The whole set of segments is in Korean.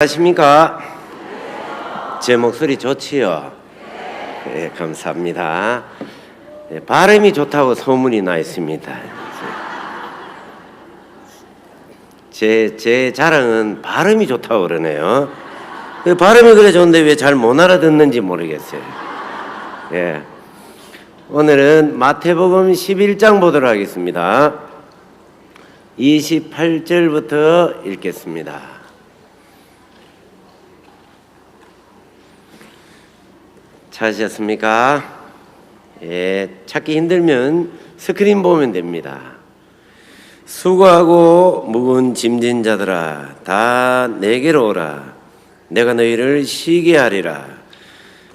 안녕하십니까? 제 목소리 좋지요? 네, 감사합니다. 네, 발음이 좋다고 소문이 나 있습니다. 제 자랑은 발음이 좋다고 그러네요. 발음이 그래 좋은데 왜 잘 못 알아듣는지 모르겠어요. 예. 오늘은 마태복음 11장 보도록 하겠습니다. 28절부터 읽겠습니다. 찾으셨습니까? 예, 찾기 힘들면 스크린 보면 됩니다. 수고하고 무거운 짐진 자들아 다 내게로 오라. 내가 너희를 쉬게 하리라.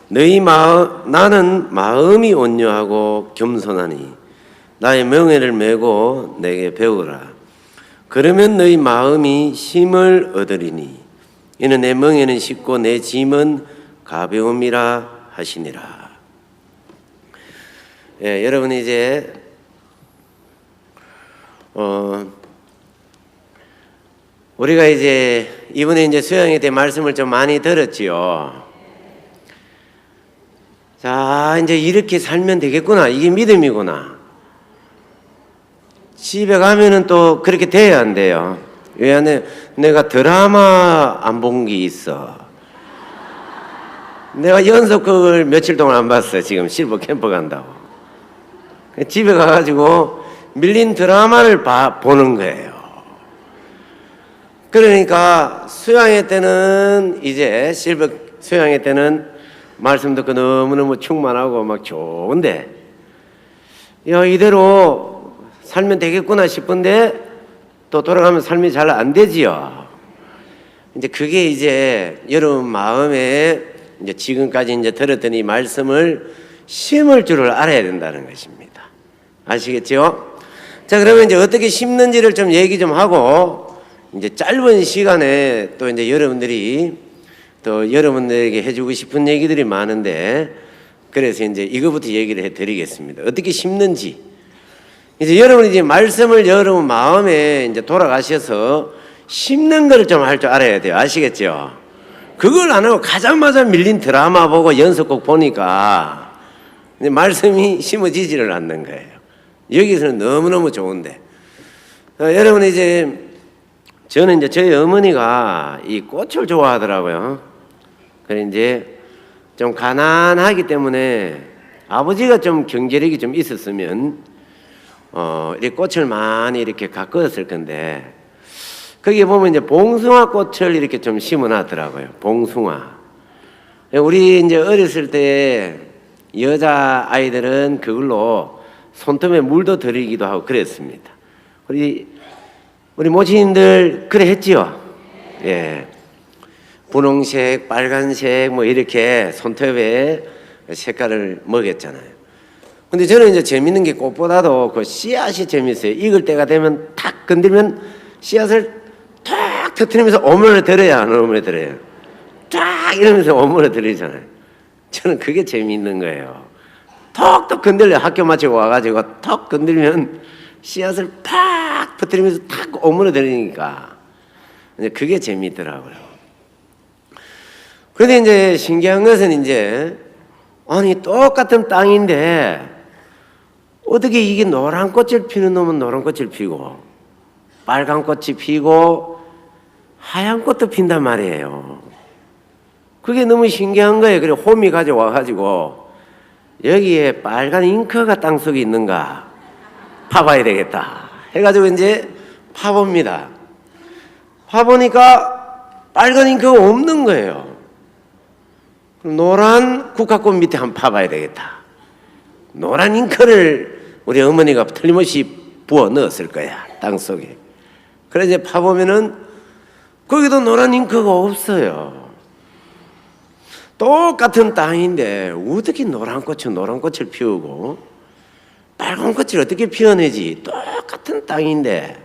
나는 마음이 온유하고 겸손하니 나의 명예를 메고 내게 배우라. 그러면 너희 마음이 힘을 얻으리니 이는 내 명예는 쉽고 내 짐은 가벼움이라 하시니라. 예, 여러분 이제 우리가 이제 이번에 이제 수양회 때 말씀을 좀 많이 들었지요. 자, 이제 이렇게 살면 되겠구나. 이게 믿음이구나. 집에 가면은 또 그렇게 돼야 안 돼요. 왜 안 돼? 내가 드라마 안 본 게 있어. 내가 연속극을 며칠 동안 안 봤어. 지금 실버 캠프 간다고. 집에 가가지고 밀린 드라마를 보는 거예요. 그러니까 수양회 때는 이제 실버 수양회 때는 말씀 듣고 너무너무 충만하고 막 좋은데 야, 이대로 살면 되겠구나 싶은데 또 돌아가면 삶이 잘 안 되지요. 이제 그게 이제 여러분 마음에 이제 지금까지 이제 들었던 이 말씀을 심을 줄을 알아야 된다는 것입니다. 아시겠죠? 자, 그러면 이제 어떻게 심는지를 좀 얘기 좀 하고 이제 짧은 시간에 또 이제 여러분들이 또 여러분들에게 해주고 싶은 얘기들이 많은데 그래서 이제 이거부터 얘기를 해드리겠습니다. 어떻게 심는지. 이제 여러분이 이제 말씀을 여러분 마음에 이제 돌아가셔서 심는 걸 좀 할 줄 알아야 돼요. 아시겠죠? 그걸 안 하고 가자마자 밀린 드라마 보고 연속곡 보니까 말씀이 심어지지를 않는 거예요. 여기서는 너무너무 좋은데. 여러분 이제 저는 이제 저희 어머니가 이 꽃을 좋아하더라고요. 그래 이제 좀 가난하기 때문에 아버지가 좀 경제력이 좀 있었으면 이 꽃을 많이 이렇게 가꾸었을 건데 거기에 보면 이제 봉숭아 꽃을 이렇게 좀 심어놨더라고요. 봉숭아. 우리 이제 어렸을 때 여자 아이들은 그걸로 손톱에 물도 들이기도 하고 그랬습니다. 우리 모친님들 그래 했지요? 예. 분홍색, 빨간색 뭐 이렇게 손톱에 색깔을 먹였잖아요. 근데 저는 이제 재밌는 게 꽃보다도 그 씨앗이 재밌어요. 익을 때가 되면 탁 건들면 씨앗을 탁 터뜨리면서 오므려들어야 안 오므려들어요. 탁 이러면서 오므려들이잖아요. 저는 그게 재미있는 거예요. 톡톡 건들려. 학교 마치고 와가지고 톡 건들면 씨앗을 팍 터뜨리면서 탁 오므려들으니까 그게 재미있더라고요. 그런데 이제 신기한 것은 이제 아니 똑같은 땅인데 어떻게 이게 노란 꽃을 피는 놈은 노란 꽃을 피고 빨간 꽃이 피고 하얀 꽃도 핀단 말이에요. 그게 너무 신기한 거예요. 그래 홈이 가져와가지고 여기에 빨간 잉크가 땅속에 있는가 파봐야 되겠다 해가지고 이제 파봅니다. 파보니까 빨간 잉크가 없는 거예요. 노란 국화꽃 밑에 한번 파봐야 되겠다. 노란 잉크를 우리 어머니가 틀림없이 부어 넣었을 거야 땅속에. 그래서 이제 파보면은 거기도 노란 잉크가 없어요. 똑같은 땅인데 어떻게 노란 꽃을 피우고 빨간 꽃을 어떻게 피워내지? 똑같은 땅인데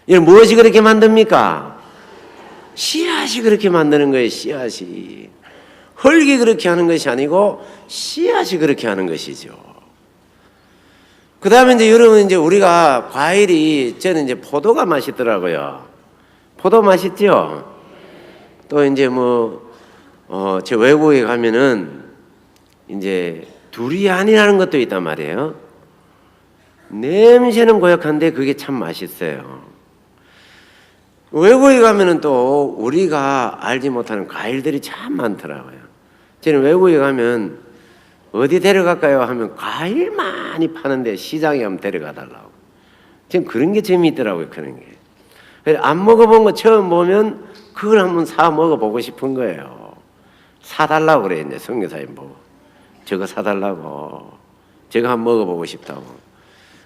이걸 무엇이 그렇게 만듭니까? 씨앗이 그렇게 만드는 거예요. 씨앗이. 흙이 그렇게 하는 것이 아니고 씨앗이 그렇게 하는 것이죠. 그 다음에 이제 여러분 이제 우리가 과일이 저는 이제 포도가 맛있더라고요. 포도 맛있죠? 또 이제 제 외국에 가면은 이제 두리안이라는 것도 있단 말이에요. 냄새는 고약한데 그게 참 맛있어요. 외국에 가면은 또 우리가 알지 못하는 과일들이 참 많더라고요. 저는 외국에 가면 어디 데려갈까요? 하면 과일 많이 파는데 시장에 한번 데려가달라고. 저는 그런 게 재미있더라고요. 그런 게. 안 먹어본 거 처음 보면 그걸 한번 사 먹어보고 싶은 거예요. 사달라고 그래. 이제 선교사님 보고 저거 사달라고, 저거 한번 먹어보고 싶다고.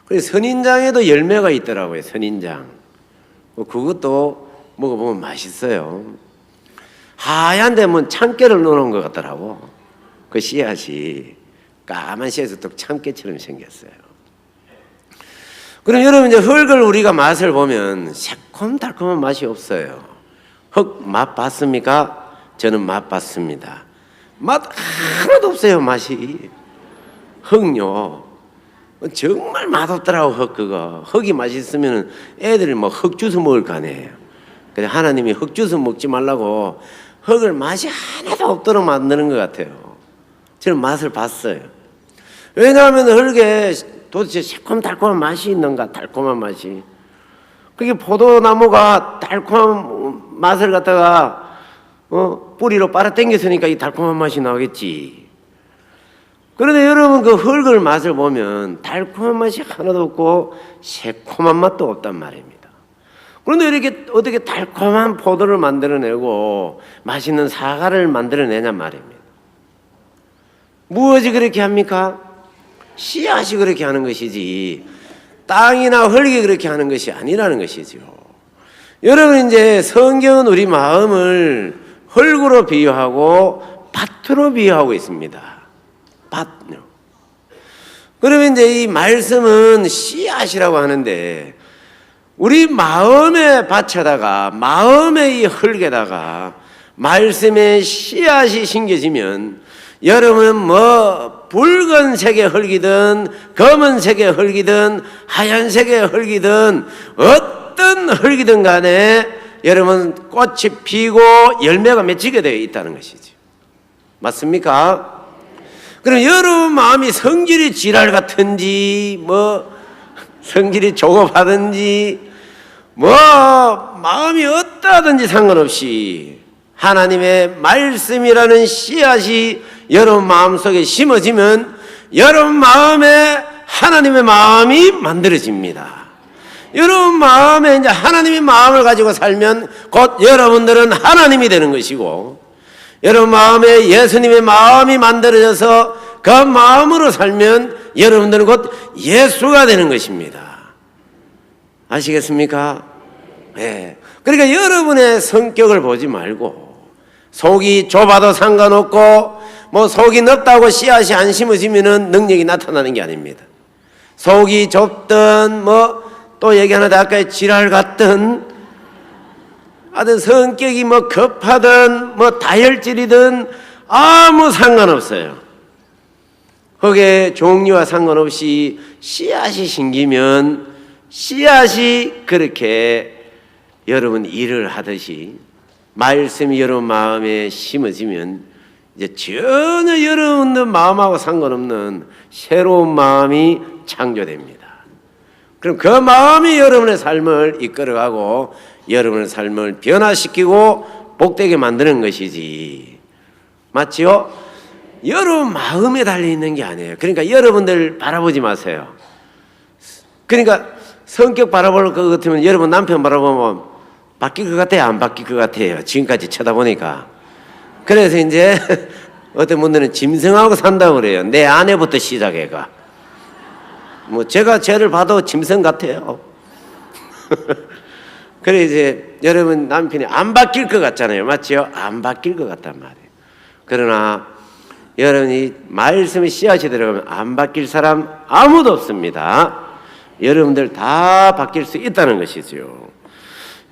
그래서 선인장에도 열매가 있더라고요. 선인장. 그것도 먹어보면 맛있어요. 하얀데 참깨를 넣어놓은 것 같더라고. 그 씨앗이 까만 씨앗이 또 참깨처럼 생겼어요. 그럼 여러분, 이제 흙을 우리가 맛을 보면 새콤달콤한 맛이 없어요. 흙 맛 봤습니까? 저는 맛 봤습니다. 맛 하나도 없어요. 맛이. 흙요 정말 맛없더라고. 흙이 맛있으면 애들이 흙주스 먹을 거 아니에요. 그래서 하나님이 흙주스 먹지 말라고 흙을 맛이 하나도 없도록 만드는 것 같아요. 저는 맛을 봤어요. 왜냐하면 흙에 도대체 새콤달콤한 맛이 있는가? 달콤한 맛이. 그게 포도나무가 달콤한 맛을 갖다가 뿌리로 빨아당겼으니까 이 달콤한 맛이 나겠지. 그런데 여러분, 그 흙을 맛을 보면 달콤한 맛이 하나도 없고 새콤한 맛도 없단 말입니다. 그런데 이렇게 어떻게 달콤한 포도를 만들어내고 맛있는 사과를 만들어내냔 말입니다. 무엇이 그렇게 합니까? 씨앗이 그렇게 하는 것이지 땅이나 흙이 그렇게 하는 것이 아니라는 것이죠. 여러분, 이제 성경은 우리 마음을 흙으로 비유하고 밭으로 비유하고 있습니다. 밭요. 그러면 이제 이 말씀은 씨앗이라고 하는데, 우리 마음의 밭에다가, 마음의 이 흙에다가 말씀의 씨앗이 심겨지면, 여러분은 붉은색의 흙이든 검은색의 흙이든 하얀색의 흙이든 어떤 흙이든 간에 여러분 꽃이 피고 열매가 맺히게 되어 있다는 것이죠. 맞습니까? 그럼 여러분 마음이 성질이 지랄 같은지 성질이 조급하든지 마음이 어떠하든지 상관없이 하나님의 말씀이라는 씨앗이 여러분 마음속에 심어지면 여러분 마음에 하나님의 마음이 만들어집니다. 여러분 마음에 이제 하나님의 마음을 가지고 살면 곧 여러분들은 하나님이 되는 것이고, 여러분 마음에 예수님의 마음이 만들어져서 그 마음으로 살면 여러분들은 곧 예수가 되는 것입니다. 아시겠습니까? 네. 그러니까 여러분의 성격을 보지 말고, 속이 좁아도 상관없고 속이 넓다고 씨앗이 안 심어지면은 능력이 나타나는 게 아닙니다. 속이 좁든 또 얘기하는데 아까 지랄 같든 하여튼 성격이 급하든 다혈질이든 아무 상관없어요. 흙의 종류와 상관없이 씨앗이 심기면 씨앗이 그렇게 여러분 일을 하듯이 말씀이 여러분 마음에 심어지면 이제 전혀 여러분들 마음하고 상관없는 새로운 마음이 창조됩니다. 그럼 그 마음이 여러분의 삶을 이끌어가고 여러분의 삶을 변화시키고 복되게 만드는 것이지. 맞지요? 여러분 마음에 달려있는 게 아니에요. 그러니까 여러분들 바라보지 마세요. 그러니까 성격 바라볼 것 같으면 여러분 남편 바라보면 바뀔 것 같아요? 안 바뀔 것 같아요? 지금까지 쳐다보니까. 그래서 이제 어떤 분들은 짐승하고 산다고 그래요. 내 아내부터 시작해가. 제가 쟤를 봐도 짐승 같아요. 그래 이제 여러분 남편이 안 바뀔 것 같잖아요. 맞죠? 안 바뀔 것 같단 말이에요. 그러나 여러분이 말씀의 씨앗이 들어가면 안 바뀔 사람 아무도 없습니다. 여러분들 다 바뀔 수 있다는 것이죠.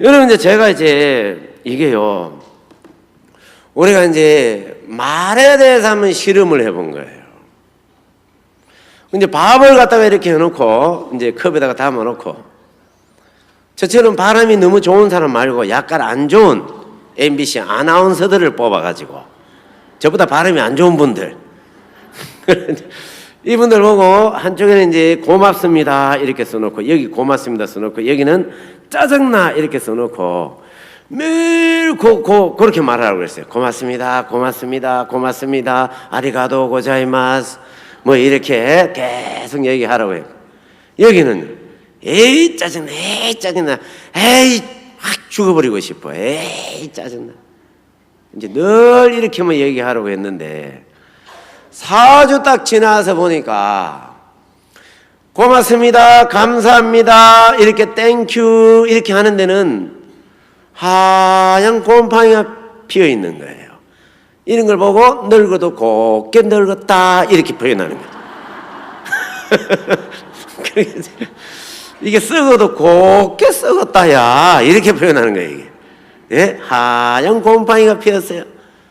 여러분 이제 제가 이게요, 우리가 이제 말에 대해서 한번 실험을 해본 거예요. 이제 밥을 갖다가 이렇게 해놓고 이제 컵에다가 담아놓고, 저처럼 바람이 너무 좋은 사람 말고 약간 안 좋은 MBC 아나운서들을 뽑아가지고 저보다 발음이 안 좋은 분들 이분들 보고 한쪽에는 이제 고맙습니다 이렇게 써놓고 여기 고맙습니다 써놓고 여기는 짜증나 이렇게 써놓고 매일 그렇게 말하라고 그랬어요. 고맙습니다 고맙습니다 고맙습니다 아리가도 고자이마스 뭐 이렇게 계속 얘기하라고 해요. 여기는 에이 짜증나 에이 짜증나 에이 확 죽어버리고 싶어 에이 짜증나 이제 늘 이렇게만 얘기하라고 했는데 4주 딱 지나서 보니까 고맙습니다 감사합니다 이렇게 땡큐 이렇게 하는 데는 하얀 곰팡이가 피어 있는 거예요. 이런 걸 보고 늙어도 곱게 늙었다 이렇게 표현하는 거죠. 이게 썩어도 곱게 썩었다야 이렇게 표현하는 거예요. 이게 예? 하얀 곰팡이가 피었어요.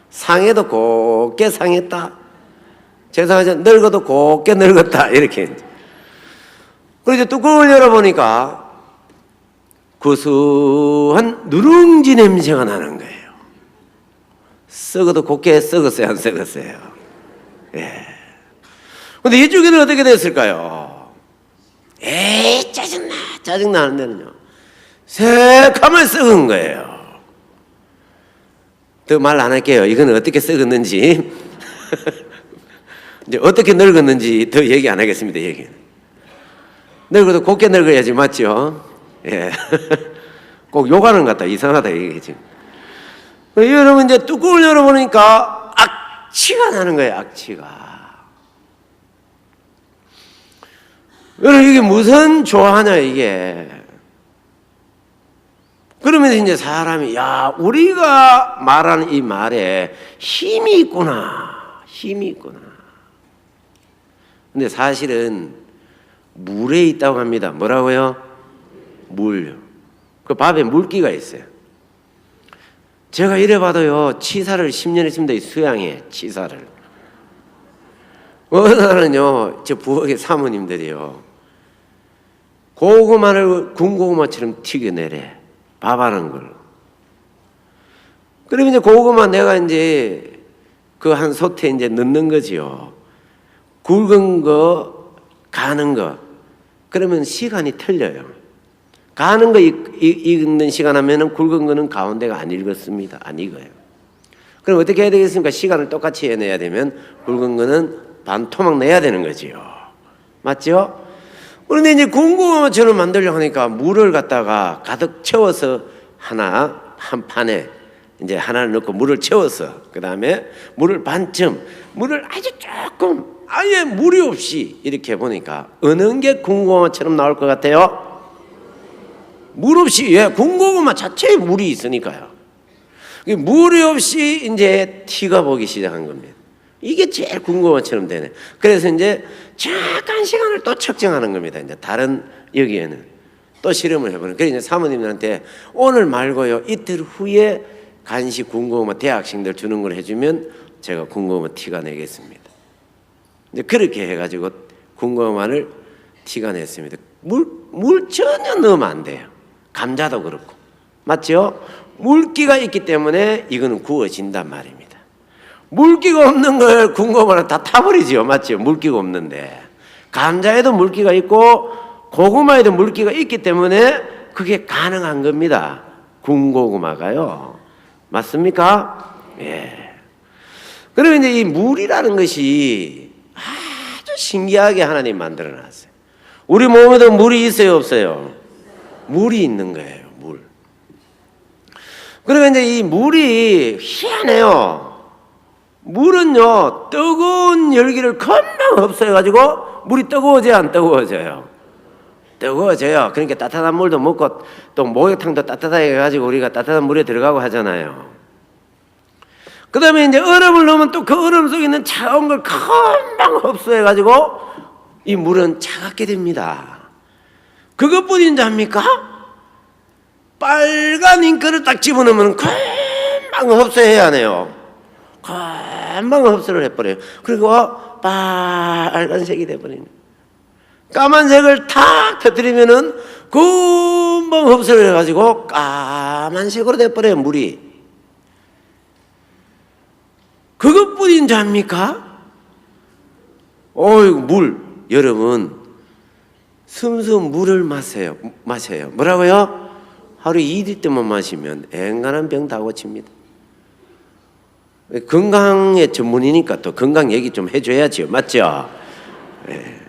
상해도 곱게 상했다. 죄송하죠. 늙어도 곱게 늙었다 이렇게. 그리고 이제 뚜껑을 열어보니까 구수한 누룽지 냄새가 나는 거예요. 썩어도 곱게 썩었어요 안 썩었어요? 예. 근데 이쪽에는 어떻게 됐을까요? 에이 짜증나 짜증나 하는 데는요 새카만 썩은 거예요. 더 말 안 할게요. 이거는 어떻게 썩었는지 이제 어떻게 늙었는지 더 얘기 안 하겠습니다. 얘기 늙어도 곱게 늙어야지 맞죠? 예. 꼭 욕하는 것 같다. 이상하다 이게 지금. 여러분 이제 뚜껑을 열어보니까 악취가 나는 거예요. 악취가. 여러분 이게 무슨 좋아하냐 이게. 그러면서 이제 사람이 야 우리가 말하는 이 말에 힘이 있구나. 힘이 있구나. 근데 사실은 물에 있다고 합니다. 뭐라고요? 물요. 그 밥에 물기가 있어요. 제가 이래 봐도요 치사를 10년 했습니다. 이 수양에 치사를. 어느 날은요 저 부엌의 사모님들이요 고구마를 군고구마처럼 튀겨내래. 밥하는 걸. 그러면 이제 고구마 내가 이제 그 한 솥에 이제 넣는 거지요. 굵은 거, 가는 거. 그러면 시간이 틀려요. 가는 거 익는 시간 하면은 굵은 거는 가운데가 안 익었습니다. 안 익어요. 그럼 어떻게 해야 되겠습니까? 시간을 똑같이 해내야 되면 굵은 거는 반 토막 내야 되는 거지요. 맞죠? 그런데 이제 군고구마처럼 만들려고 하니까 물을 갖다가 가득 채워서 한 판에 이제 하나를 넣고 물을 채워서 그 다음에 물을 반쯤 물을 아주 조금 아예 물이 없이 이렇게 보니까 어느 게 군고구마처럼 나올 것 같아요? 물 없이 예, 군고구마 자체에 물이 있으니까요. 물이 없이 이제 티가 보기 시작한 겁니다. 이게 제일 군고구마처럼 되네. 그래서 이제 잠깐 시간을 또 측정하는 겁니다. 이제 다른 여기에는 또 실험을 해보는. 그래서 이제 사모님들한테 오늘 말고요 이틀 후에 간식 군고구마 대학생들 주는 걸 해주면 제가 군고구마 티가 내겠습니다. 이제 그렇게 해가지고 군고구마를 티가 냈습니다. 물 전혀 넣으면 안 돼요. 감자도 그렇고 맞죠? 물기가 있기 때문에 이거는 구워진단 말입니다. 물기가 없는 걸 군고구마는 다 타버리죠. 맞죠? 물기가 없는데 감자에도 물기가 있고 고구마에도 물기가 있기 때문에 그게 가능한 겁니다. 군고구마가요. 맞습니까? 예. 그러면 이제 이 물이라는 것이 아주 신기하게 하나님 만들어 놨어요. 우리 몸에도 물이 있어요, 없어요? 물이 있는 거예요, 물. 그러면 이제 이 물이 희한해요. 물은요, 뜨거운 열기를 금방 흡수해가지고 물이 뜨거워져요, 안 뜨거워져요? 뜨거워져요. 그러니까 따뜻한 물도 먹고 또 목욕탕도 따뜻하게 해가지고 우리가 따뜻한 물에 들어가고 하잖아요. 그 다음에 이제 얼음을 넣으면 또 그 얼음 속에 있는 차가운 걸 금방 흡수해가지고 이 물은 차갑게 됩니다. 그것뿐인지 압니까? 빨간 잉크를 딱 집어넣으면 금방 흡수해야 하네요. 금방 흡수를 해버려요. 그리고 빨간색이 돼버리네. 까만색을 탁 터뜨리면은 금방 흡수를 해가지고 까만색으로 돼버려요, 물이. 그것뿐인 자입니까? 물. 여러분, 숨숨 물을 마셔요. 뭐라고요? 하루 2리터만 마시면 앵간한 병 다 고칩니다. 건강의 전문이니까 또 건강 얘기 좀 해줘야죠. 맞죠? 네.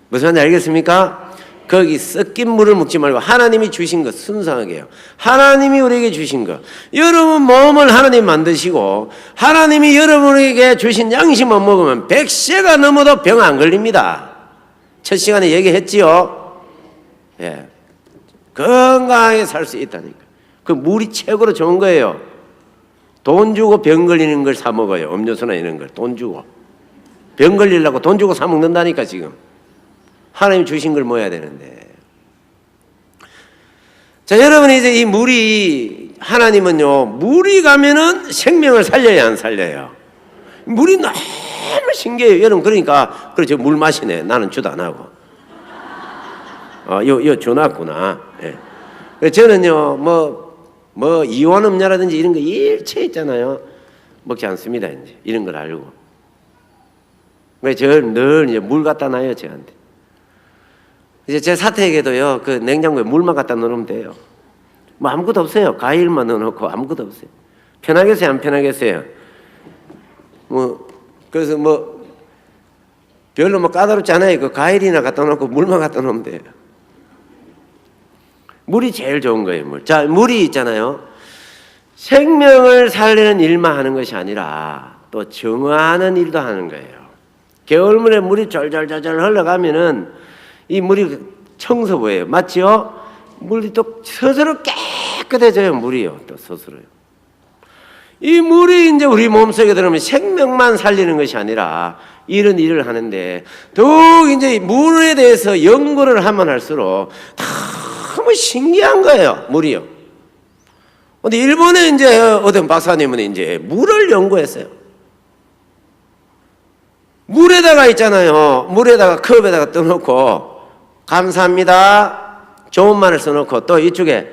무슨 말인지 알겠습니까? 거기 섞인 물을 먹지 말고 하나님이 주신 것 순수하게 해요. 하나님이 우리에게 주신 것. 여러분 몸을 하나님 만드시고 하나님이 여러분에게 주신 양식만 먹으면 100세가 넘어도 병 안 걸립니다. 첫 시간에 얘기했지요. 예. 건강하게 살 수 있다니까. 그 물이 최고로 좋은 거예요. 돈 주고 병 걸리는 걸 사 먹어요. 음료수나 이런 걸 돈 주고. 병 걸리려고 돈 주고 사 먹는다니까 지금. 하나님 주신 걸 먹어야 되는데. 자, 여러분 이제 이 물이 하나님은요, 물이 가면은 생명을 살려야 안 살려요? 물이 너무 신기해요. 여러분 그러니까 그렇죠. 물 마시네. 나는 주도 안 하고. 요 줘놨구나. 예. 저는요 뭐 이온 음료라든지 이런 거 일체 있잖아요. 먹지 않습니다. 이제 이런 걸 알고. 저 늘 이제 물 갖다 놔요 저한테. 이제 제 사택에도요, 그 냉장고에 물만 갖다 넣으면 돼요. 뭐 아무것도 없어요. 과일만 넣어놓고 아무것도 없어요. 편하겠어요, 안 편하겠어요? 그래서 별로 까다롭지 않아요. 그 과일이나 갖다 놓고 물만 갖다 놓으면 돼요. 물이 제일 좋은 거예요, 물. 자, 물이 있잖아요. 생명을 살리는 일만 하는 것이 아니라 또 정화하는 일도 하는 거예요. 겨울물에 물이 절절절절 흘러가면은 이 물이 청소부예요. 맞지요? 물이 또 스스로 깨끗해져요. 물이요. 또 스스로요. 이 물이 이제 우리 몸속에 들어오면 생명만 살리는 것이 아니라 이런 일을 하는데 더욱 이제 물에 대해서 연구를 하면 할수록 너무 신기한 거예요. 물이요. 근데 일본에 이제 어떤 박사님은 이제 물을 연구했어요. 물에다가 있잖아요. 물에다가 컵에다가 떠놓고 감사합니다. 좋은 말을 써놓고 또 이쪽에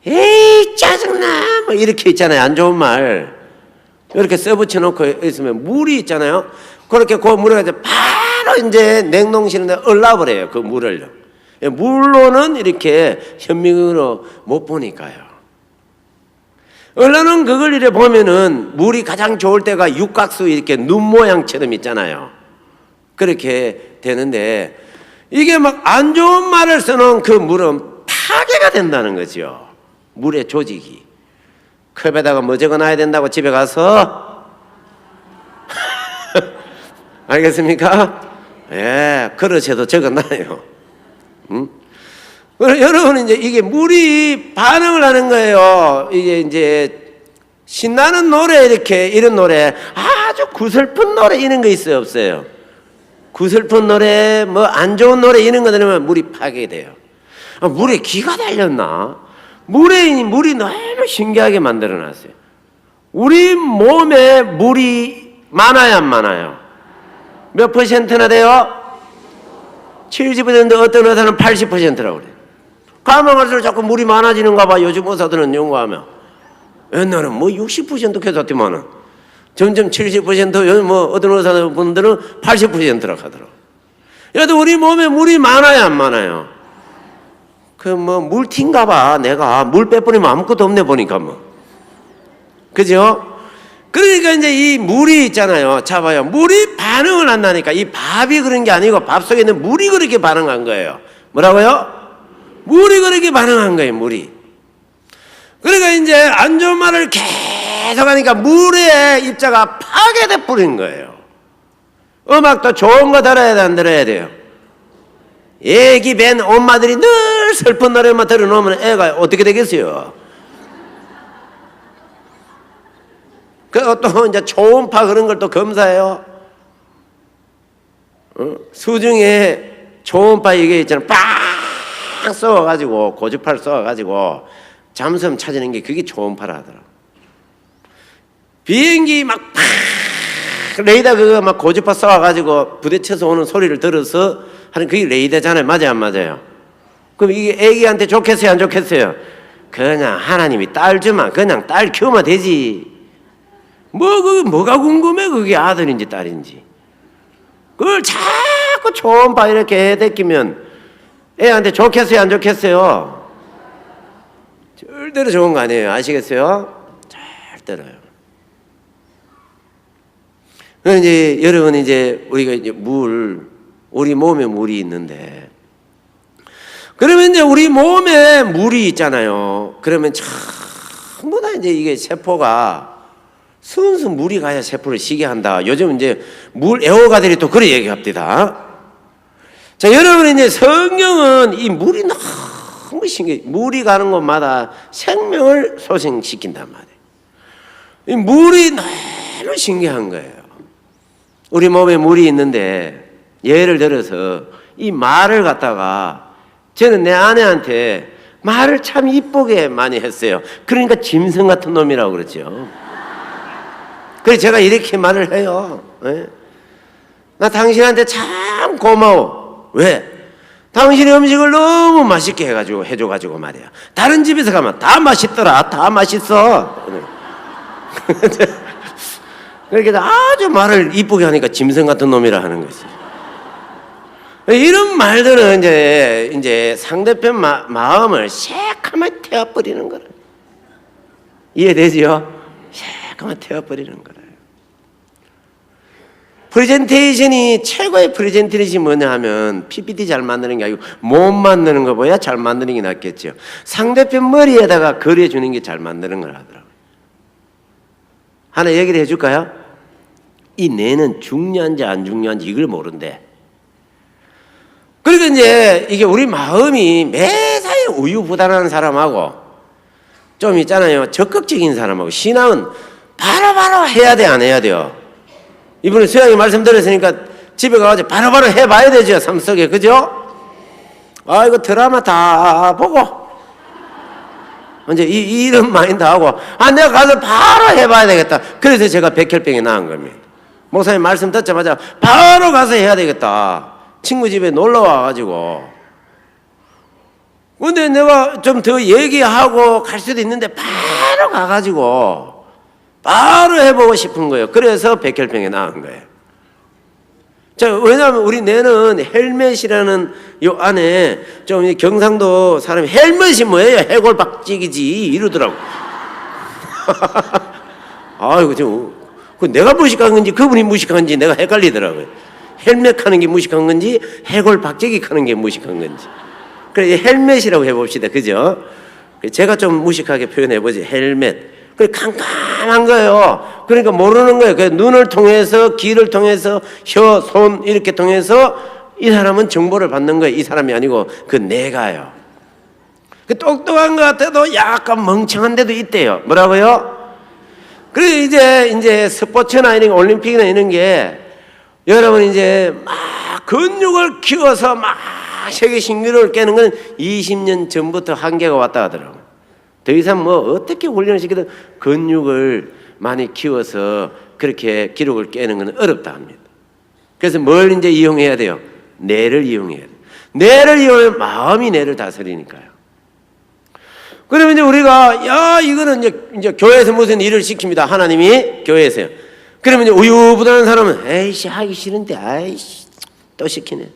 에이 짜증나 뭐 이렇게 있잖아요. 안 좋은 말 이렇게 써붙여 놓고 있으면 물이 있잖아요. 그렇게 그 물에 바로 이제 냉동실에 얼라버려요. 그 물을요. 물로는 이렇게 현미경으로 못 보니까요. 얼라는 그걸 이래 보면은 물이 가장 좋을 때가 육각수 이렇게 눈 모양처럼 있잖아요. 그렇게 되는데 이게 막 안 좋은 말을 써놓은 그 물은 파괴가 된다는 거죠. 물의 조직이. 컵에다가 뭐 적어놔야 된다고 집에 가서 알겠습니까? 예, 그릇에도 적어놔요. 여러분 이제 이게 물이 반응을 하는 거예요. 이게 이제 신나는 노래 이렇게 이런 노래 아주 구슬픈 노래 이런 거 있어요 없어요? 구슬픈 노래 뭐 안 좋은 노래 이런 거 들으면 물이 파괴돼요. 물에 기가 달렸나? 물이 너무 신기하게 만들어놨어요. 우리 몸에 물이 많아요 안 많아요? 몇 퍼센트나 돼요? 70%. 어떤 의사는 80%라고 그래요. 가면 갈수록 자꾸 물이 많아지는가 봐. 요즘 의사들은 연구하면. 옛날은 뭐 60% 계속 점점 70%, 뭐 어떤 의사분들은 80%라고 하더라고. 그래도 우리 몸에 물이 많아요 안 많아요? 그 뭐 물티인가 봐. 내가 물 빼버리면 아무것도 없네 보니까 뭐. 그죠? 그러니까 이제 이 물이 있잖아요. 자 봐요. 물이 반응을 한다니까. 이 밥이 그런 게 아니고 밥 속에 있는 물이 그렇게 반응한 거예요. 뭐라고요? 물이 그렇게 반응한 거예요. 물이. 그러니까 이제 안 좋은 말을 계속 하니까 물의 입자가 파괴돼 버린 거예요. 음악도 좋은 거 들어야 돼 안 들어야 돼요? 애기 밴 엄마들이 늘 슬픈 노래만 들어놓으면 애가 어떻게 되겠어요? 또 이제 초음파 그런 걸 또 검사해요. 수중에 초음파 이게 있잖아. 빵 쏘아가지고 고주파를 쏘아가지고 잠수함 찾는 게 그게 초음파라 하더라고. 비행기 막 레이더 그거 막 고주파 쏘아가지고 부딪혀서 오는 소리를 들어서 하는 그게 레이더잖아요. 맞아요 안 맞아요? 그럼 이게 애기한테 좋겠어요 안 좋겠어요? 그냥 하나님이 딸 주면 그냥 딸 키우면 되지. 뭐가 궁금해? 그게 아들인지 딸인지. 그걸 자꾸 초음파 이렇게 대끼면 애한테 좋겠어요, 안 좋겠어요? 절대로 좋은 거 아니에요. 아시겠어요? 절대로요. 이제 여러분, 이제 우리가 이제 우리 몸에 물이 있는데, 그러면 이제 우리 몸에 물이 있잖아요. 그러면 전부 다 이제 이게 세포가 순수 물이 가야 세포를 쉬게 한다. 요즘 이제 애호가들이 또 그런 얘기합니다. 자, 여러분, 이제 성경은 이 물이 너무 신기해. 물이 가는 곳마다 생명을 소생시킨단 말이에요. 이 물이 너무 신기한 거예요. 우리 몸에 물이 있는데, 예를 들어서 이 말을 갖다가 저는 내 아내한테 말을 참 이쁘게 많이 했어요. 그러니까 짐승 같은 놈이라고 그러죠. 그래서 제가 이렇게 말을 해요. 네? 나 당신한테 참 고마워. 왜? 당신이 음식을 너무 맛있게 해줘가지고 말이야. 다른 집에서 가면 다 맛있더라. 다 맛있어. 그렇게 아주 말을 이쁘게 하니까 짐승 같은 놈이라 하는 거지. 이런 말들은 이제 상대편 마음을 새카맣게 태워버리는 거라. 이해되지요? 새카맣게 태워버리는 거라. 프레젠테이션이, 최고의 프레젠테이션이 뭐냐 하면 PPT 잘 만드는 게 아니고 못 만드는 거보다 잘 만드는 게 낫겠죠. 상대편 머리에다가 그려주는 게 잘 만드는 걸 하더라고요. 하나 얘기를 해줄까요? 이 뇌는 중요한지 안 중요한지 이걸 모른대. 그러니까 이제 이게 우리 마음이 매사에 우유부단한 사람하고 좀 있잖아요. 적극적인 사람하고 신앙은 바로바로 해야 돼, 안 해야 돼요? 이번에 수양이 말씀 들었으니까 집에 가가지고 바로바로 해봐야 되죠, 삶 속에. 그죠? 이거 드라마 다 보고 이제 이런 마인드 하고 내가 가서 바로 해봐야 되겠다. 그래서 제가 백혈병에 나은 겁니다. 목사님 말씀 듣자마자 바로 가서 해야 되겠다. 친구 집에 놀러 와가지고. 근데 내가 좀 더 얘기하고 갈 수도 있는데 바로 가가지고 바로 해보고 싶은 거예요. 그래서 백혈병에 나은 거예요. 자, 왜냐하면 우리 뇌는 헬멧이라는 요 안에 좀 경상도 사람이 헬멧이 뭐예요? 해골박치기지 이러더라고. 아이고, 그 내가 무식한 건지 그분이 무식한 건지 내가 헷갈리더라고요. 헬멧 하는 게 무식한 건지 해골박치기 하는 게 무식한 건지. 그래, 헬멧이라고 해봅시다. 그죠? 제가 좀 무식하게 표현해보지. 헬멧. 그래, 캄캄한 거예요. 그러니까 모르는 거예요. 그 눈을 통해서, 귀를 통해서, 혀, 손 이렇게 통해서 이 사람은 정보를 받는 거예요. 이 사람이 아니고 그 내가요. 그 똑똑한 것 같아도 약간 멍청한 데도 있대요. 뭐라고요? 그래, 이제 스포츠나 이런 올림픽이나 이런 게 여러분 이제 막 근육을 키워서 막 세계 신기록을 깨는 건 20년 전부터 한계가 왔다 하더라고요. 더 이상 뭐 어떻게 훈련을 시키든 근육을 많이 키워서 그렇게 기록을 깨는 건 어렵다 합니다. 그래서 뭘 이제 이용해야 돼요? 뇌를 이용해야 돼요. 뇌를 이용하면 마음이 뇌를 다스리니까요. 그러면 이제 우리가 이거는 이제 교회에서 무슨 일을 시킵니다. 하나님이 교회에서요. 그러면 이제 우유부단한 사람은 에이씨 하기 싫은데 아이씨 또 시키네.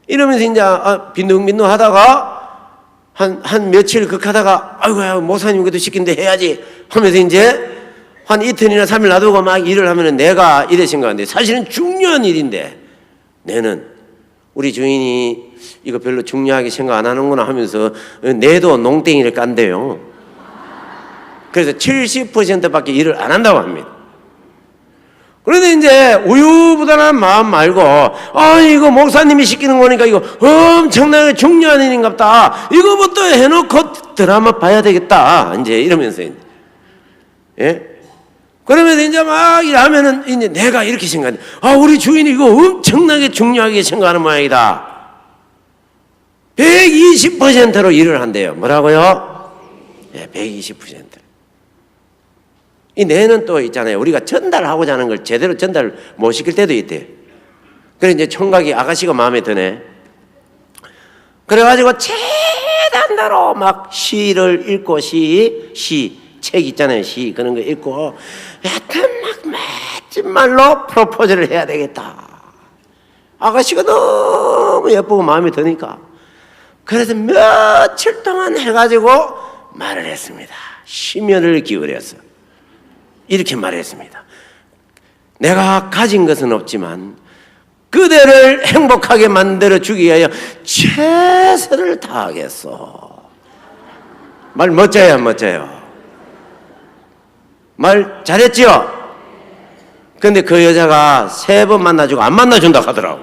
이러면서 이제 빈둥빈둥 하다가 한 며칠 극하다가 아이고야 목사님 그래도 시킨데 해야지 하면서 이제 한 이틀이나 3일 놔두고 막 일을 하면은 내가 이래 생각하는데 사실은 중요한 일인데 내는 우리 주인이 이거 별로 중요하게 생각 안 하는구나 하면서 내도 농땡이를 깐대요. 그래서 70%밖에 일을 안 한다고 합니다. 그런데 이제 우유부단한 마음 말고 이거 목사님이 시키는 거니까 이거 엄청나게 중요한 일인갑다. 이거부터 해놓고 드라마 봐야 되겠다. 이제 이러면서 예? 그러면서 이제 막 일하면은 이제 내가 이렇게 생각해. 우리 주인이 이거 엄청나게 중요하게 생각하는 모양이다. 120%로 일을 한대요. 뭐라고요? 예, 120%. 이 뇌는 또 있잖아요. 우리가 전달하고자 하는 걸 제대로 전달 못 시킬 때도 있대요. 그래 이제 총각이 아가씨가 마음에 드네. 그래가지고 최단대로 막 시를 읽고 책 있잖아요. 시 그런 거 읽고 하여튼 막 멋진 말로 프로포즈를 해야 되겠다. 아가씨가 너무 예쁘고 마음에 드니까. 그래서 며칠 동안 해가지고 말을 했습니다. 심혈을 기울여서 이렇게 말했습니다. 내가 가진 것은 없지만 그대를 행복하게 만들어주기 위하여 최선을 다하겠어. 말 멋져요, 안 멋져요? 말 잘했지요? 근데 그 여자가 3번 만나주고 안 만나준다 하더라고.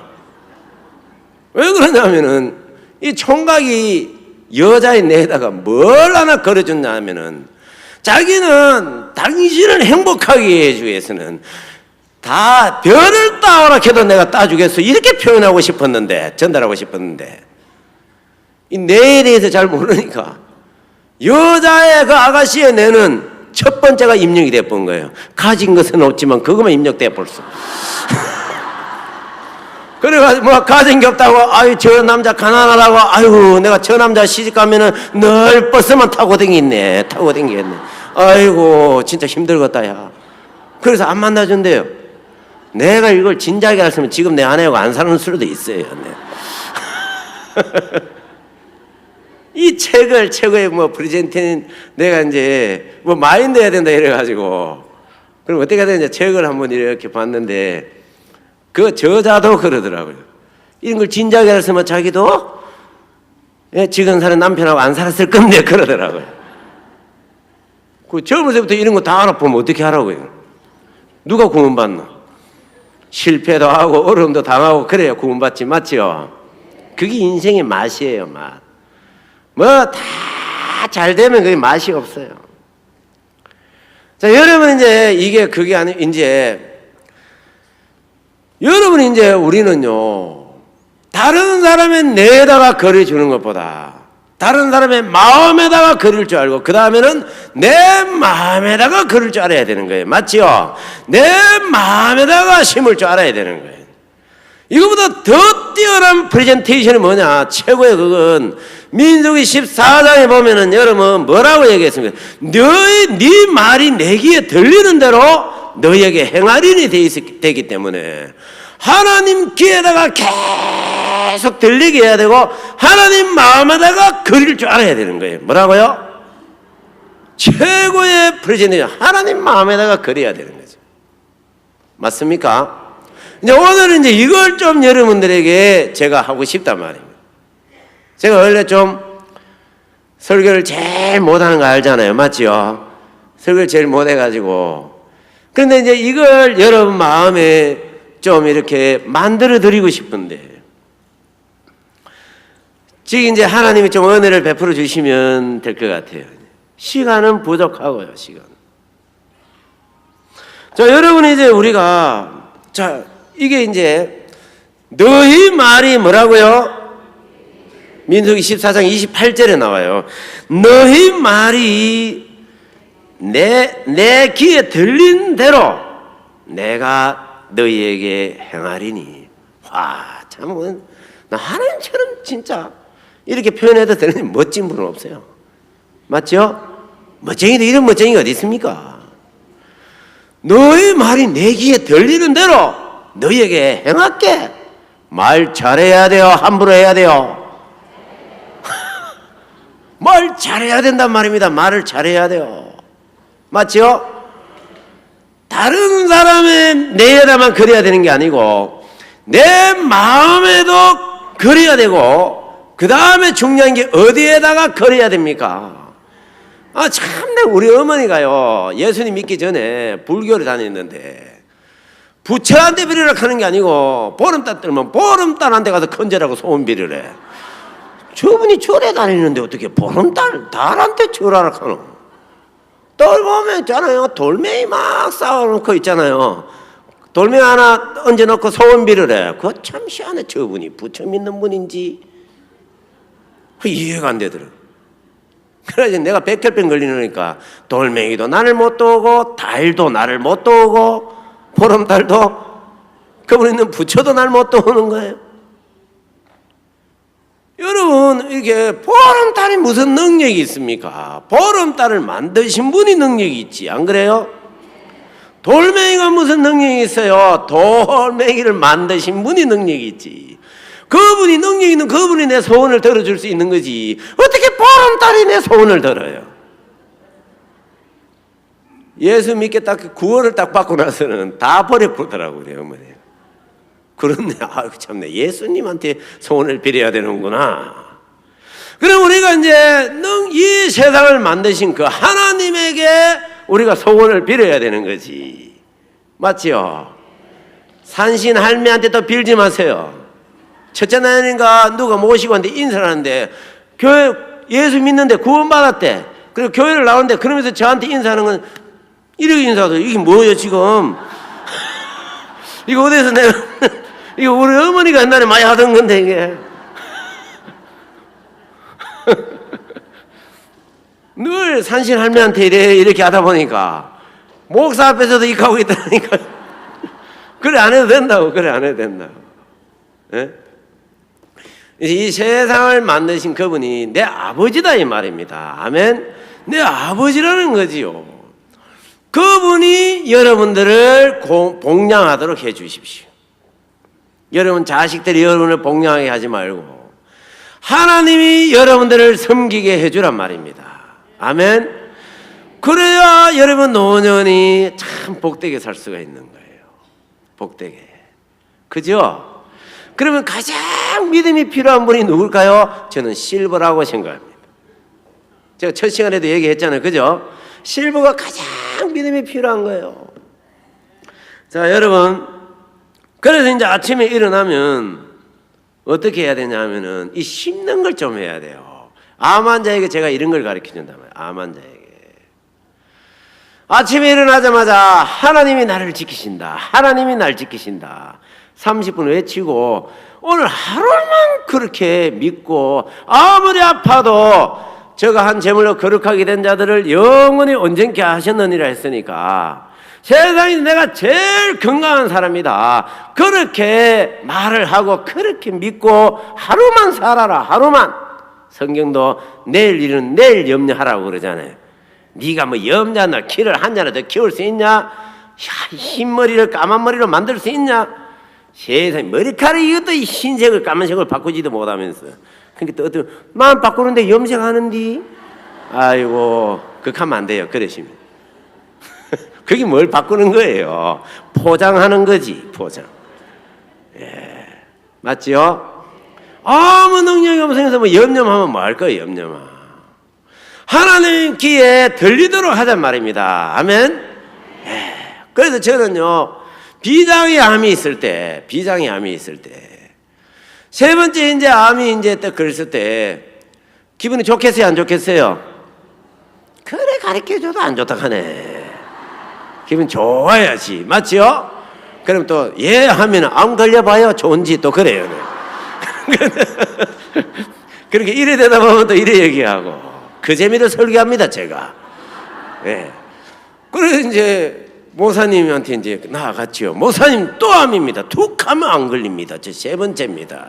왜 그러냐면은 이 총각이 여자의 내에다가 뭘 하나 걸어줬냐 하면은 자기는 당신을 행복하게 해주기 위해서는 다 별을 따오라 해도 내가 따주겠어 이렇게 표현하고 싶었는데, 전달하고 싶었는데 이 뇌에 대해서 잘 모르니까 여자의 그 아가씨의 뇌는 첫 번째가 입력이 돼 본 거예요. 가진 것은 없지만 그것만 입력돼 벌써. 그래가지고 뭐 가진 게 없다고, 아유 저 남자 가난하다고, 아유 내가 저 남자 시집 가면은 늘 버스만 타고 다니겠네, 타고 다니겠네. 아이고 진짜 힘들겠다 야. 그래서 안 만나준대요. 내가 이걸 진작에 했으면 지금 내 아내하고 안 사는 수도 있어요. 이 책을 최고의 뭐 프레젠테는 내가 이제 뭐 마인드 해야 된다 이래가지고, 그럼 어떻게 해야 되냐, 책을 한번 이렇게 봤는데 그 저자도 그러더라고요. 이런 걸 진작에 했으면 자기도 지금 사는 남편하고 안 살았을 건데 그러더라고요. 그 젊은이부터 이런 거 다 알아보면 어떻게 하라고요? 누가 구원받나? 실패도 하고 어려움도 당하고 그래야 구원받지, 맞죠? 그게 인생의 맛이에요, 맛. 뭐 다 잘 되면 그게 맛이 없어요. 자, 여러분 이제 이게 그게 아니, 이제 여러분 이제 우리는요 다른 사람의 뇌에다가 거리 주는 것보다 다른 사람의 마음에다가 그릴 줄 알고 그 다음에는 내 마음에다가 그릴 줄 알아야 되는 거예요. 맞지요? 내 마음에다가 심을 줄 알아야 되는 거예요. 이거보다 더 뛰어난 프레젠테이션이 뭐냐? 최고의 그건 민수기 14장에 보면은 여러분 뭐라고 얘기했습니까? 네 말이 내 귀에 들리는 대로 너희에게 행하리니 되기 때문에 하나님 귀에다가 계속 들리게 해야 되고 하나님 마음에다가 그릴 줄 알아야 되는 거예요. 뭐라고요? 최고의 프레젠테이션, 하나님 마음에다가 그려야 되는 거죠. 맞습니까? 이제 오늘은 이제 이걸 좀 여러분들에게 제가 하고 싶단 말입니다. 제가 원래 좀 설교를 제일 못하는 거 알잖아요. 맞지요? 설교를 제일 못해가지고. 그런데 이제 이걸 여러분 마음에 좀 이렇게 만들어 드리고 싶은데, 지금 이제 하나님이 좀 은혜를 베풀어 주시면 될 것 같아요. 시간은 부족하고요, 시간. 자, 여러분 이제 우리가, 자, 이게 이제 너희 말이 뭐라고요? 민수기 14장 28절에 나와요. 너희 말이 내 귀에 들린 대로 내가 너희에게 행하리니. 와, 참, 나 하나님처럼 진짜 이렇게 표현해도 되는 멋진 분은 없어요. 맞죠? 멋쟁이도 이런 멋쟁이가 어디 있습니까? 너희 말이 내 귀에 들리는 대로 너희에게 행할게. 말 잘해야 돼요? 함부로 해야 돼요? 말 잘해야 된단 말입니다. 말을 잘해야 돼요. 맞죠? 다른 사람의 뇌에다만 그려야 되는 게 아니고 내 마음에도 그려야 되고 그 다음에 중요한 게 어디에다가 그려야 됩니까? 아, 참내 우리 어머니가요 예수님 믿기 전에 불교를 다녔는데 부처한테 비리를 하는 게 아니고 보름달 떨면 보름달한테 가서 컨제라고 소원 비리를 해. 저분이 절에 다니는데 어떻게 보름달한테 절하라 하노? 떨 보면 있잖아요, 돌멩이 막 쌓아놓고 있잖아요. 돌멩이 하나 얹어놓고 소원 비리를 해. 그거 참 희한해. 저분이 부처 믿는 분인지 이해가 안 되더라고. 그래서 내가 백혈병 걸리니까 돌멩이도 나를 못 도우고 달도 나를 못 도우고 보름달도 그분 있는 부처도 나를 못 도우는 거예요. 여러분, 이게 보름달이 무슨 능력이 있습니까? 보름달을 만드신 분이 능력이 있지, 안 그래요? 돌멩이가 무슨 능력이 있어요? 돌멩이를 만드신 분이 능력이 있지. 그분이 능력 있는 그분이 내 소원을 들어줄 수 있는 거지. 어떻게 보름달이 내 소원을 들어요? 예수 믿게 딱 구원을 딱 받고 나서는 다 버려보더라고요, 우리 어머니. 그렇네. 아유, 참네. 예수님한테 소원을 빌어야 되는구나. 그럼 우리가 이제 이 세상을 만드신 그 하나님에게 우리가 소원을 빌어야 되는 거지. 맞지요? 산신 할매한테 또 빌지 마세요. 첫째 날인가 누가 모시고 왔는데 인사를 하는데 교회 예수 믿는데 구원받았대. 그리고 교회를 나오는데 그러면서 저한테 인사하는 건 이렇게 인사하더. 이게 뭐예요 지금? 이거 어디서 내가 이거 우리 어머니가 옛날에 많이 하던 건데 이게. 늘 산신 할매한테 이렇게 하다 보니까 목사 앞에서도 이렇게 하고 있다니까. 그래 안 해도 된다고. 그래 안 해도 된다고. 예? 이 세상을 만드신 그분이 내 아버지다 이 말입니다. 아멘. 내 아버지라는 거지요. 그분이 여러분들을 복양하도록 해 주십시오. 여러분 자식들이 여러분을 복양하게 하지 말고 하나님이 여러분들을 섬기게 해주란 말입니다. 아멘. 그래야 여러분 노년이 참 복되게 살 수가 있는 거예요. 복되게. 그죠? 그러면 가장 믿음이 필요한 분이 누굴까요? 저는 실버라고 생각합니다. 제가 첫 시간에도 얘기했잖아요. 그죠? 실버가 가장 믿음이 필요한 거예요. 자, 여러분. 그래서 이제 아침에 일어나면 어떻게 해야 되냐면은 이 씹는 걸 좀 해야 돼요. 암 환자에게 제가 이런 걸 가르쳐 준단 말이에요. 암 환자에게. 아침에 일어나자마자 하나님이 나를 지키신다. 하나님이 날 지키신다. 30분 외치고 오늘 하루만 그렇게 믿고 아무리 아파도 저가 한 제물로 거룩하게 된 자들을 영원히 온전케 하셨느니라 했으니까 세상에 내가 제일 건강한 사람이다. 그렇게 말을 하고 그렇게 믿고 하루만 살아라. 하루만. 성경도 내일 일은 내일 염려하라고 그러잖아요. 네가 뭐 염려나 키를 한 자나 더 키울 수 있냐? 흰 머리를 까만 머리로 만들 수 있냐? 세상에 머리카락 이것도 흰색을 까만색을 바꾸지도 못하면서 그러니까 또 어떤 마음 바꾸는데 염색하는디? 아이고 그렇게 안 돼요. 그러시면 그게 뭘 바꾸는 거예요? 포장하는 거지, 포장. 예. 맞지요? 아무 능력이 없으면서 뭐 염려하면 뭐 할 거예요, 염려만. 하나님 귀에 들리도록 하잔 말입니다. 아멘? 예. 그래서 저는요, 비장의 암이 있을 때, 세 번째 이제 암이 이제 딱 그랬을 때, 기분이 좋겠어요, 안 좋겠어요? 그래, 가르쳐줘도 안 좋다 하네. 기분 좋아야지. 맞지요? 그럼 또 예 하면 암 걸려봐요. 좋은지 또 그래요. 그렇게 이래 되다 보면 또 이래 얘기하고 그 재미로 설교합니다 제가. 예. 그래서 이제 모사님한테 이제 나아갔지요. 모사님 또 암입니다. 툭 하면 안 걸립니다. 저 세 번째입니다.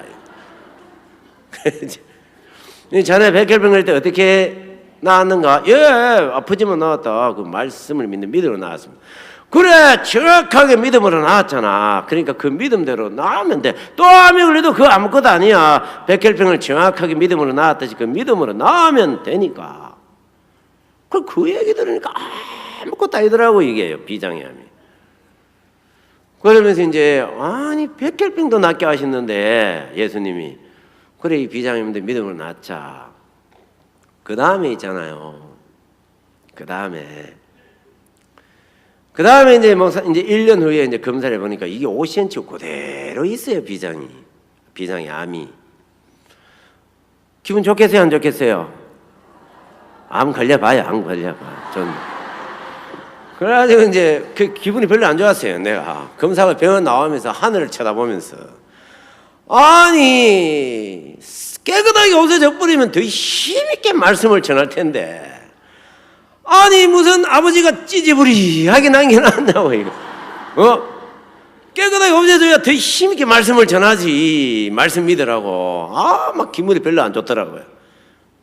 자네 백혈병 걸 때 어떻게 나았는가? 예, 아프지만 나왔다. 그 말씀을 믿는 믿음으로 나왔습니다. 그래, 정확하게 믿음으로 나왔잖아. 그러니까 그 믿음대로 나오면 돼. 또 암이 걸려도 그거 아무것도 아니야. 백혈병을 정확하게 믿음으로 나왔듯이 그 믿음으로 나오면 되니까. 그 얘기 들으니까 아무것도 아니더라고, 이게 비장의 암이. 그러면서 이제, 아니, 백혈병도 낫게 하셨는데, 예수님이. 그래, 이 비장애인데 믿음으로 낫자. 그 다음에 있잖아요. 그 다음에 이제 뭐 이제 1년 후에 이제 검사를 해보니까 이게 5cm 그대로 있어요. 비장의 암이. 기분 좋겠어요, 안 좋겠어요? 암 걸려봐요, 안 걸려봐. 전 그래가지고 이제 그 기분이 별로 안 좋았어요. 내가 검사가 병원 나오면서 하늘을 쳐다보면서 아니. 깨끗하게 없어져 버리면 더 힘있게 말씀을 전할 텐데 아니 무슨 아버지가 찌지부리하게 남겨놨냐고 이거. 깨끗하게 없애줘야 더 힘있게 말씀을 전하지. 말씀 믿으라고. 막 기분이 별로 안 좋더라고요.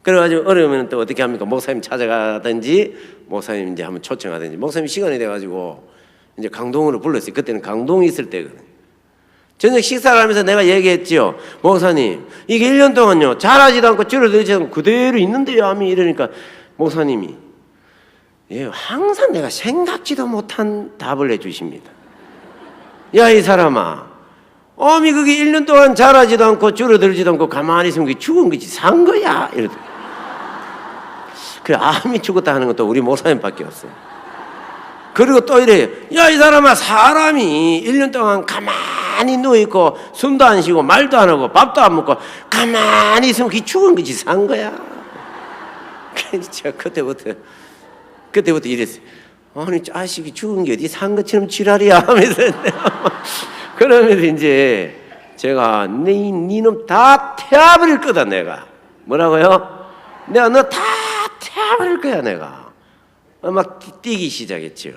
그래가지고 어려우면 또 어떻게 합니까? 목사님 찾아가든지 목사님 이제 한번 초청하든지. 목사님 시간이 돼가지고 이제 강동으로 불렀어요. 그때는 강동이 있을 때거든요. 저녁 식사를 하면서 내가 얘기했죠. 목사님, 이게 1년 동안요, 자라지도 않고 줄어들지 않고 그대로 있는데요, 암이. 이러니까 목사님이 항상 내가 생각지도 못한 답을 해주십니다. 야, 이 사람아, 암이 그게 1년 동안 자라지도 않고 줄어들지도 않고 가만히 있으면 그게 죽은 거지 산 거야. 이러더니. 그래, 암이 죽었다 하는 것도 우리 목사님밖에 없어요. 그리고 또 이래요. 야, 이 사람아, 사람이 1년 동안 가만히 누워있고 숨도 안 쉬고 말도 안 하고 밥도 안 먹고 가만히 있으면 그게 죽은 거지 산 거야. 그래서 제가 그때부터 이랬어요. 아니, 자식이 죽은 게 어디 산 것처럼 지랄이야 하면서. 그러면서 이제 제가 니놈 다 태워버릴 거다 내가. 뭐라고요? 내가 너 다 태워버릴 거야 내가. 막 뛰기 시작했죠.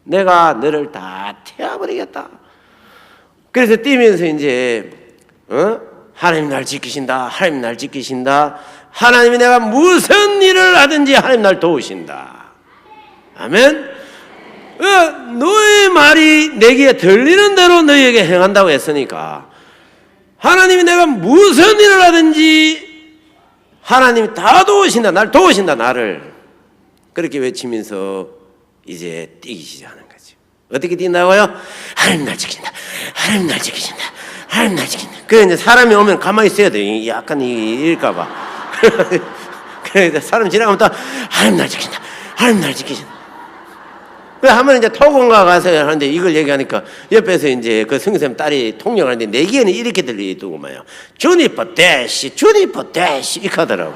내가 너를 다 태워버리겠다. 그래서 뛰면서 이제 하나님 날 지키신다. 하나님 날 지키신다. 하나님이 내가 무슨 일을 하든지 하나님 날 도우신다. 아멘. 너의 말이 내게 들리는 대로 너에게 행한다고 했으니까 하나님이 내가 무슨 일을 하든지 하나님이 다 도우신다. 날 도우신다. 나를. 그렇게 외치면서 이제 뛰기 시작하는 거죠. 어떻게 뛴다고요? 하나님 날 지킨다. 하나님 날 지키신다. 하나님 날 지킨다. 그래 이제 사람이 오면 가만히 있어야 돼. 약간 이럴까 봐. 그래 사람 지나가면 또 하나님 날 지킨다. 하나님 날 지키신다. 그래 한번 이제 토건가 가서 하는데 이걸 얘기하니까 옆에서 이제 그 성교사님 딸이 통역하는데 내 귀에는 이렇게 들리더구만요. 주니퍼 대시 주니퍼 대시 이렇게 하더라고.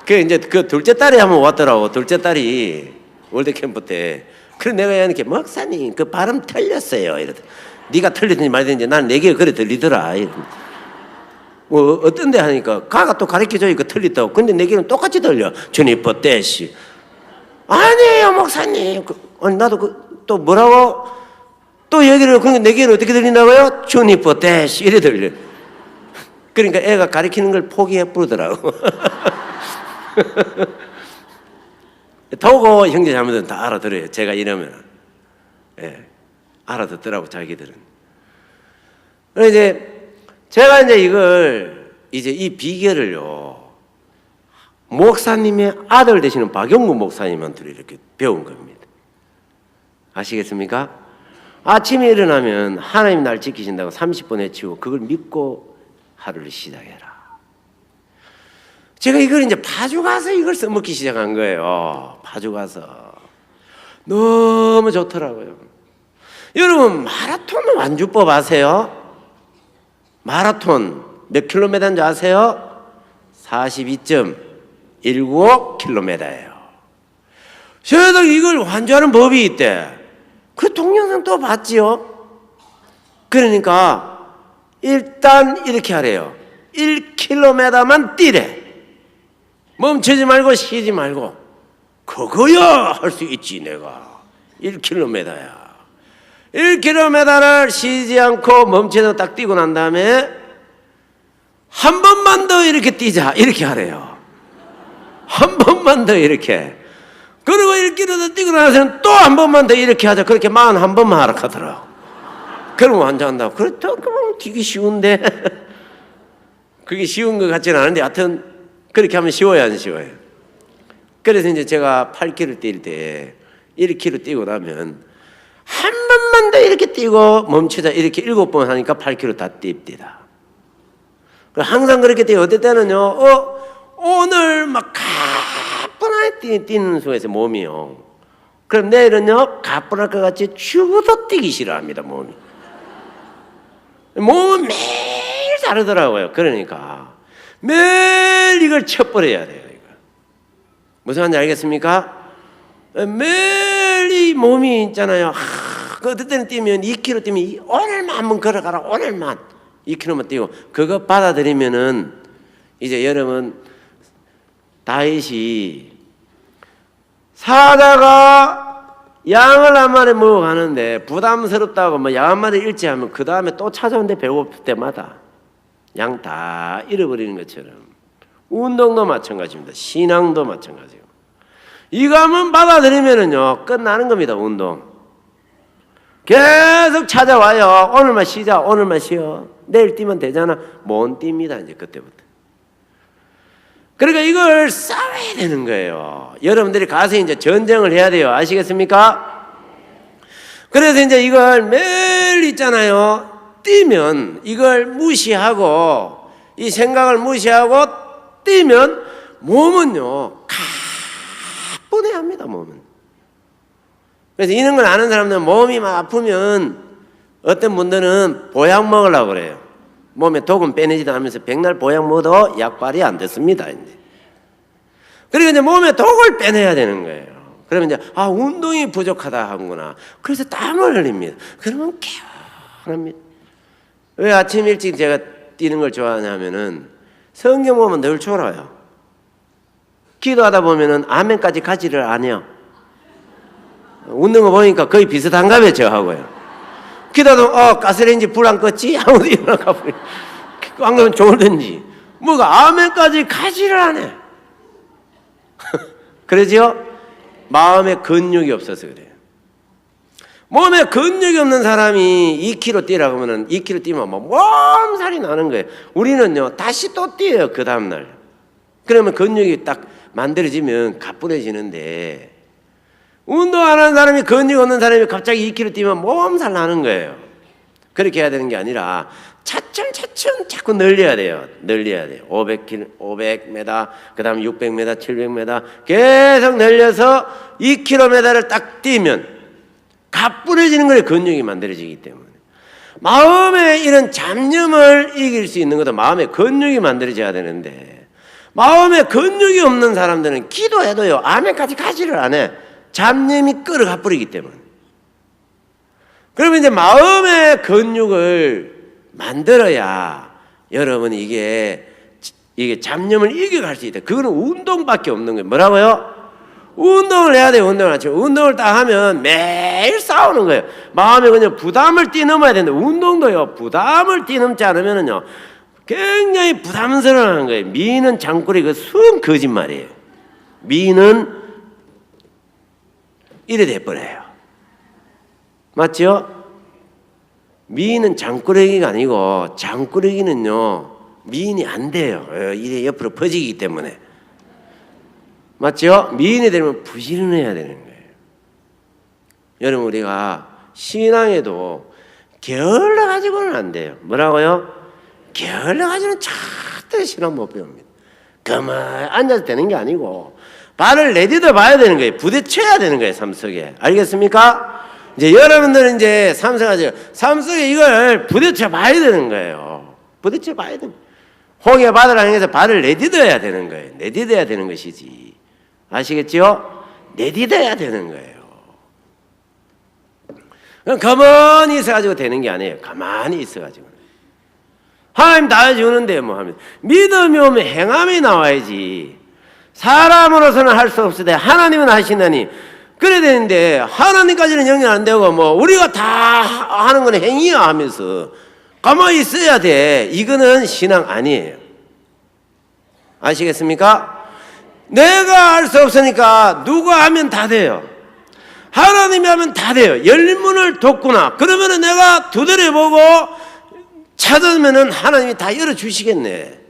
그 이제 그 둘째 딸이 한번 왔더라고. 둘째 딸이 월드 캠프 때. 그래 내가 얘기하니까 목사님 그 발음 틀렸어요. 이러더니 네가 틀리든지 말든지 난 내 귀에 그래 들리더라. 어떤데 하니까 가가 또 가르쳐줘요. 그 틀렸다고. 근데 내 귀는 똑같이 들려. 주니퍼 대시. 아니에요 목사님. 아니 나도 또 뭐라고 또 얘기를. 그러니까 내 귀에는 어떻게 들린다고요? 주니퍼 대시 이래 들려. 그러니까 애가 가르치는 걸 포기해 부르더라고. 도고 형제 자매들은 다 알아들어요. 제가 이러면 알아듣더라고 자기들은. 그래서 이제 제가 이제 이걸 이제 이 비결을요 목사님의 아들 되시는 박영구 목사님한테 이렇게 배운 겁니다. 아시겠습니까? 아침에 일어나면 하나님 날 지키신다고 30번 외치고 그걸 믿고 하루를 시작해라. 제가 이걸 이제 파주 가서 이걸 써먹기 시작한 거예요. 파주 가서. 너무 좋더라고요. 여러분 마라톤 완주법 아세요? 마라톤 몇 킬로미터인지 아세요? 42.195km예요. 저희들 이걸 완주하는 법이 있대. 그 동영상 또 봤지요? 그러니까 일단 이렇게 하래요. 1km만 뛰래. 멈추지 말고 쉬지 말고. 그거야 할 수 있지 내가. 1km야. 1km를 쉬지 않고 멈춰서 딱 뛰고 난 다음에 한 번만 더 이렇게 뛰자 이렇게 하래요. 한 번만 더 이렇게. 그리고 1km 더 뛰고 나서는 또 한 번만 더 이렇게 하자. 그렇게 41번만 하라 하더라고. 그러면 완주한다고. 그렇다고 되게 쉬운데 그게 쉬운 것 같지는 않은데 하여튼 그렇게 하면 쉬워요 안 쉬워요? 그래서 이제 제가 8km 뛸 때 1km 뛰고 나면 한 번만 더 이렇게 뛰고 멈추자 이렇게 7번 하니까 8km 다 뜁니다. 항상 그렇게 뛰어요. 어떨 때는요 오늘 막 가뿐하게 뛰는 수에서 몸이요. 그럼 내일은요 가뿐할 것 같이 죽어도 뛰기 싫어합니다. 몸은 매일 다르더라고요. 그러니까 매일 이걸 쳐버려야 돼요. 이거. 무슨 말인지 알겠습니까? 매일 이 몸이 있잖아요. 어떨 때는 뛰면 2km 뛰면 오늘만 한번 걸어가라. 오늘만 2km만 뛰고 그거 받아들이면은 이제 여러분 다윗이 사자가 양을 한 마리 먹어 가는데 부담스럽다고 뭐 양 한 마리 잃지 하면 그 다음에 또 찾아오는데 배고플 때마다 양 다 잃어버리는 것처럼 운동도 마찬가지입니다. 신앙도 마찬가지고. 이거 한번 받아들이면은요 끝나는 겁니다. 운동 계속 찾아와요. 오늘만 쉬자, 오늘만 쉬어. 내일 뛰면 되잖아. 못 뜁니다. 이제 그때부터. 그러니까 이걸 싸워야 되는 거예요. 여러분들이 가서 이제 전쟁을 해야 돼요. 아시겠습니까? 그래서 이제 이걸 매일 있잖아요. 뛰면 이걸 무시하고 이 생각을 무시하고 뛰면 몸은요 가뿐해합니다. 몸은. 그래서 이런 걸 아는 사람들은 몸이 막 아프면 어떤 분들은 보약 먹으려고 그래요. 몸에 독은 빼내지도 않으면서 백날 보약 먹어도 약발이 안 됐습니다. 이제. 그러니까 이제 몸에 독을 빼내야 되는 거예요. 그러면 이제 운동이 부족하다 하구나. 그래서 땀을 흘립니다. 그러면 개운합니다. 왜 아침 일찍 제가 뛰는 걸 좋아하냐면은 성경 보면 늘 졸아요. 기도하다 보면은 아멘까지 가지를 안 해요. 웃는 거 보니까 거의 비슷한가 봐요, 저하고요. 기도하다 가스레인지 불 안 껐지? 아무도 일어나가 버려. 안 그러면 졸든지. 뭐가 아멘까지 가지를 안 해. 그러지요? 마음에 근육이 없어서 그래요. 몸에 근육이 없는 사람이 2km 뛰라고 하면 2km 뛰면 뭐 몸살이 나는 거예요. 우리는요, 다시 또 뛰어요, 그 다음날. 그러면 근육이 딱 만들어지면 가뿐해지는데, 운동 안 하는 사람이 근육 없는 사람이 갑자기 2km 뛰면 몸살 나는 거예요. 그렇게 해야 되는 게 아니라 차츰차츰 자꾸 늘려야 돼요. 늘려야 돼요. 500m, 그 다음 600m, 700m 계속 늘려서 2km를 딱 뛰면 가뿐해지는 거예요. 근육이 만들어지기 때문에. 마음에 이런 잡념을 이길 수 있는 것도 마음에 근육이 만들어져야 되는데, 마음에 근육이 없는 사람들은 기도해도요 아멘까지 가지를 안 해. 잡념이 끌어가 버리기 때문에. 그러면 이제 마음의 근육을 만들어야 여러분이 이게 잡념을 이겨갈 수 있다. 그거는 운동밖에 없는 거예요. 뭐라고요? 운동을 해야 돼요. 운동을 하죠. 운동을 딱 하면 매일 싸우는 거예요. 마음에 그냥 부담을 뛰넘어야 되는데, 운동도요 부담을 뛰넘지 않으면은요 굉장히 부담스러워하는 거예요. 미는 장꾸리 그 순 거짓말이에요. 미는 이래 돼버려요. 맞죠? 미인은 장꾸러기가 아니고 장꾸러기는요 미인이 안 돼요. 이래 옆으로 퍼지기 때문에. 맞죠? 미인이 되면 부지런해야 되는 거예요. 여러분 우리가 신앙에도 게을러 가지고는 안 돼요. 뭐라고요? 게을러 가지고는 절대 신앙 못 배웁니다. 가만히 앉아서 되는 게 아니고 발을 내딛어 봐야 되는 거예요. 부딪혀야 되는 거예요, 삶 속에. 알겠습니까? 이제 여러분들은 이제 삶 속에 이걸 부딪혀 봐야 되는 거예요. 부딪혀 봐야 됩니다. 홍해 바다를 향해서 발을 내딛어야 되는 거예요. 내딛어야 되는 것이지. 아시겠죠? 내딛어야 되는 거예요. 그냥 가만히 있어가지고 되는 게 아니에요. 가만히 있어가지고. 하나님 다 해주는데 뭐 하면. 믿음이 오면 행함이 나와야지. 사람으로서는 할 수 없으되 하나님은 하시나니. 그래야 되는데 하나님까지는 연결 안 되고 뭐 우리가 다 하는 건 행위야 하면서 가만히 있어야 돼. 이거는 신앙 아니에요. 아시겠습니까? 내가 할 수 없으니까 누가 하면 다 돼요. 하나님이 하면 다 돼요. 열린 문을 뒀구나. 그러면은 내가 두드려보고 찾으면은 하나님이 다 열어주시겠네.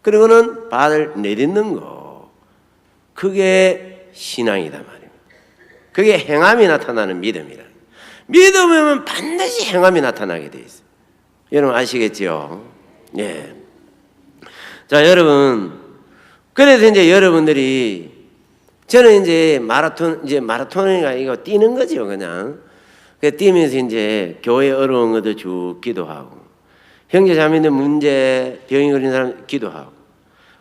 그리고는 발을 내딛는 거. 그게 신앙이다 말입니다. 그게 행함이 나타나는 믿음이라. 믿음이면 반드시 행함이 나타나게 돼 있어요. 여러분 아시겠죠? 예. 자, 여러분. 그래서 이제 여러분들이 저는 이제 마라톤이가 이거 뛰는 거죠, 그냥. 뛰면서 이제 교회 어려운 것도 쭉 기도하고, 형제 자매들 문제, 병이 걸린 사람 기도하고,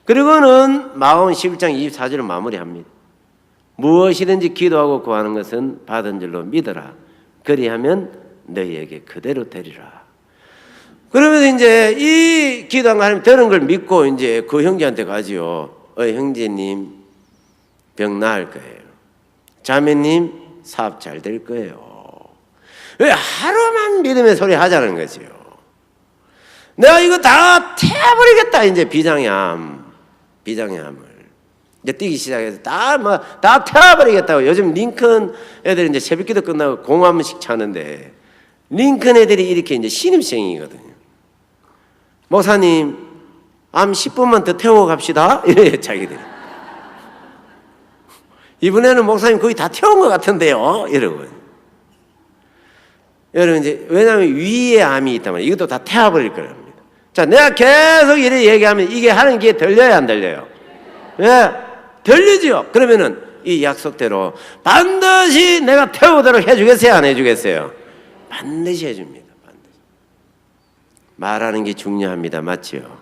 그리고는 마가복음 11장 24절을 마무리합니다. 무엇이든지 기도하고 구하는 것은 받은 줄로 믿어라. 그리하면 너희에게 그대로 되리라. 그러면서 이제 이 기도한 거 하나님 들은 걸 믿고 이제 그 형제한테 가지요. 형제님 병 나을 거예요. 자매님 사업 잘 될 거예요. 왜 하루만 믿음의 소리 하자는 거지요. 내가 이거 다 태워버리겠다. 이제 비장애함을 이제 뛰기 시작해서 다 태워버리겠다고. 요즘 링컨 애들이 이제 새벽기도 끝나고 공 한 번씩 차는데 링컨 애들이 이렇게 이제 신입생이거든요. 목사님, 암 10분만 더 태워 갑시다. 이래 자기들이. 이번에는 목사님 거의 다 태운 것 같은데요. 이러고. 여러분 이제 왜냐하면 위에 암이 있단 말이에요. 이것도 다 태워버릴 거랍니다. 자, 내가 계속 이렇게 얘기하면 이게 하는 게 들려요, 안 들려요? 예, 들리죠. 그러면은 이 약속대로 반드시 내가 태우도록 해주겠어요, 안 해주겠어요? 반드시 해줍니다. 반드시. 말하는 게 중요합니다, 맞지요?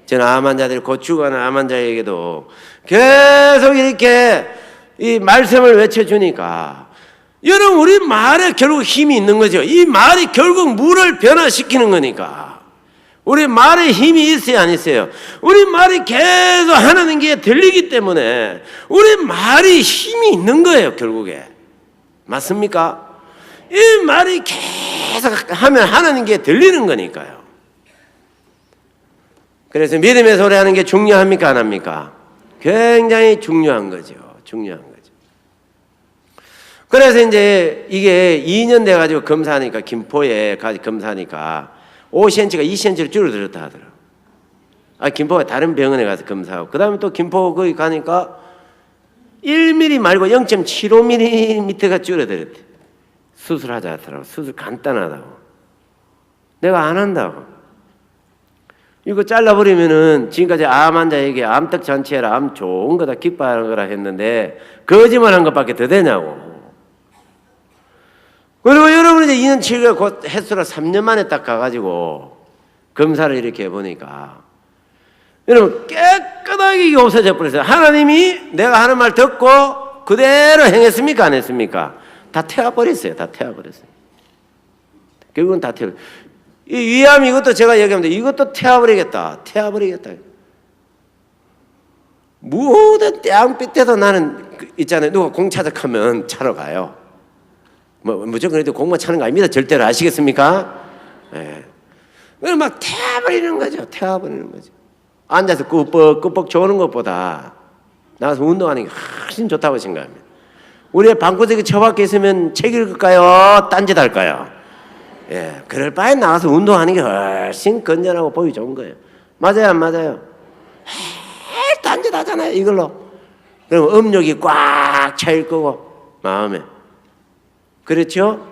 저는 암 환자들, 곧 죽어가는 암 환자에게도 계속 이렇게 이 말씀을 외쳐주니까 여러분 우리 말에 결국 힘이 있는 거죠. 이 말이 결국 물을 변화시키는 거니까 우리 말에 힘이 있어요, 안 있어요? 우리 말이 계속 하는 게 들리기 때문에 우리 말이 힘이 있는 거예요, 결국에. 맞습니까? 이 말이 계속 하면 하는 게 들리는 거니까요. 그래서 믿음의 소리 하는 게 중요합니까, 안 합니까? 굉장히 중요한 거죠. 중요한 거죠. 그래서 이제 이게 2년 돼가지고 검사하니까, 김포에 가서 검사하니까 5cm가 2cm로 줄어들었다 하더라고요. 김포가 다른 병원에 가서 검사하고, 그 다음에 또 김포 거기 가니까 1mm 말고 0.75mm가 줄어들었대. 수술하자 하더라고. 수술 간단하다고. 내가 안 한다고. 이거 잘라버리면은 지금까지 암 환자에게 암떡 잔치해라, 암 좋은 거다, 기뻐하는 거라 했는데 거짓말한 것밖에 더 되냐고. 그리고 여러분 이제 2년 7개월 곧 횟수로 3년 만에 딱 가가지고 검사를 이렇게 해보니까 여러분 깨끗하게 이게 없어져 버렸어요. 하나님이 내가 하는 말 듣고 그대로 행했습니까, 안 했습니까? 다 태워버렸어요. 다 태워버렸어요. 결국은 다 태워. 이 위암 이것도 제가 얘기합니다. 이것도 태워버리겠다. 태워버리겠다. 모든 땅빛에도 나는 있잖아요. 누가 공 차적하면 차러 가요. 무조건 그래도 공만 차는 거 아닙니다. 절대로. 아시겠습니까? 예. 그럼 막 태워버리는 거죠. 태워버리는 거죠. 앉아서 꾸벅꾸벅 조는 것보다 나가서 운동하는 게 훨씬 좋다고 생각합니다. 우리의 방구석에 처박혀 있으면 책 읽을까요? 딴짓 할까요? 예. 그럴 바에 나가서 운동하는 게 훨씬 건전하고 보기 좋은 거예요. 맞아요, 안 맞아요? 딴짓 하잖아요, 이걸로. 그럼 음욕이 꽉 차일 거고, 마음에. 그렇죠?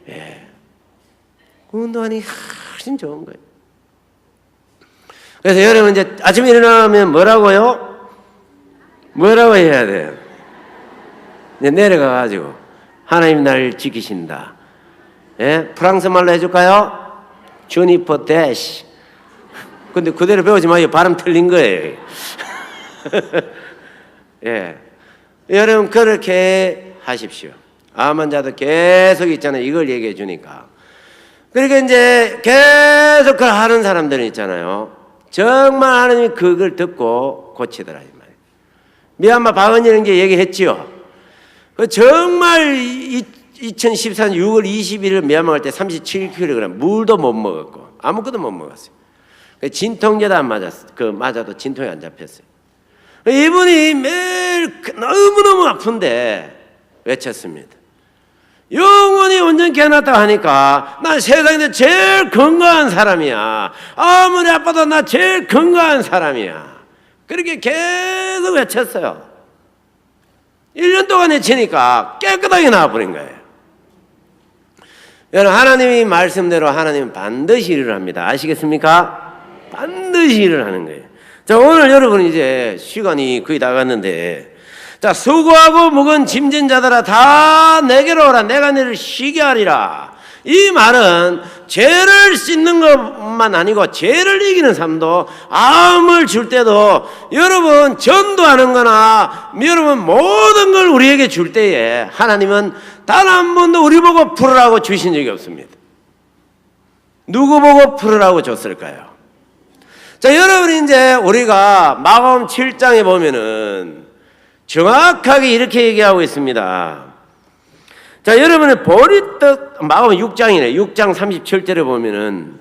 예. 운동하니 훨씬 좋은 거예요. 그래서 여러분 이제 아침에 일어나면 뭐라고요? 뭐라고 해야 돼요? 이제 내려가가지고 하나님 나를 지키신다. 예? 프랑스 말로 해줄까요? 주니퍼 대시. 근데 그대로 배우지 마요. 발음 틀린 거예요. 예. 여러분 그렇게 하십시오. 암 환자도 계속 있잖아요. 이걸 얘기해 주니까. 그러니까 이제 계속 그걸 하는 사람들은 있잖아요. 정말 하나님이 그걸 듣고 고치더라 이 말이에요. 미얀마 박은희는 게 얘기했지요. 그 정말 2014년 6월 21일 미얀마 갈 때 37kg 물도 못 먹었고 아무것도 못 먹었어요. 진통제도 안 맞았어요. 맞아도 진통이 안 잡혔어요. 이분이 매일 너무너무 아픈데 외쳤습니다. 영원히 온전케 해놨다고 하니까 난 세상에서 제일 건강한 사람이야. 아무리 아파도 나 제일 건강한 사람이야. 그렇게 계속 외쳤어요. 1년 동안 외치니까 깨끗하게 나와버린 거예요. 여러분 하나님이 말씀대로 하나님은 반드시 일을 합니다. 아시겠습니까? 반드시 일을 하는 거예요. 자, 오늘 여러분 이제 시간이 거의 다 갔는데 자, 수고하고 무거운 짐진 자들아 다 내게로 오라. 내가 너를 쉬게 하리라. 이 말은 죄를 씻는 것만 아니고 죄를 이기는 삶도 암을 줄 때도 여러분 전도하는 거나 여러분 모든 걸 우리에게 줄 때에 하나님은 단 한 번도 우리 보고 풀으라고 주신 적이 없습니다. 누구 보고 풀으라고 줬을까요? 자, 여러분 이제 우리가 마가복음 7장에 보면은 정확하게 이렇게 얘기하고 있습니다. 자, 여러분은 보리떡, 마가복음 6장이네. 6장 37절에 보면은,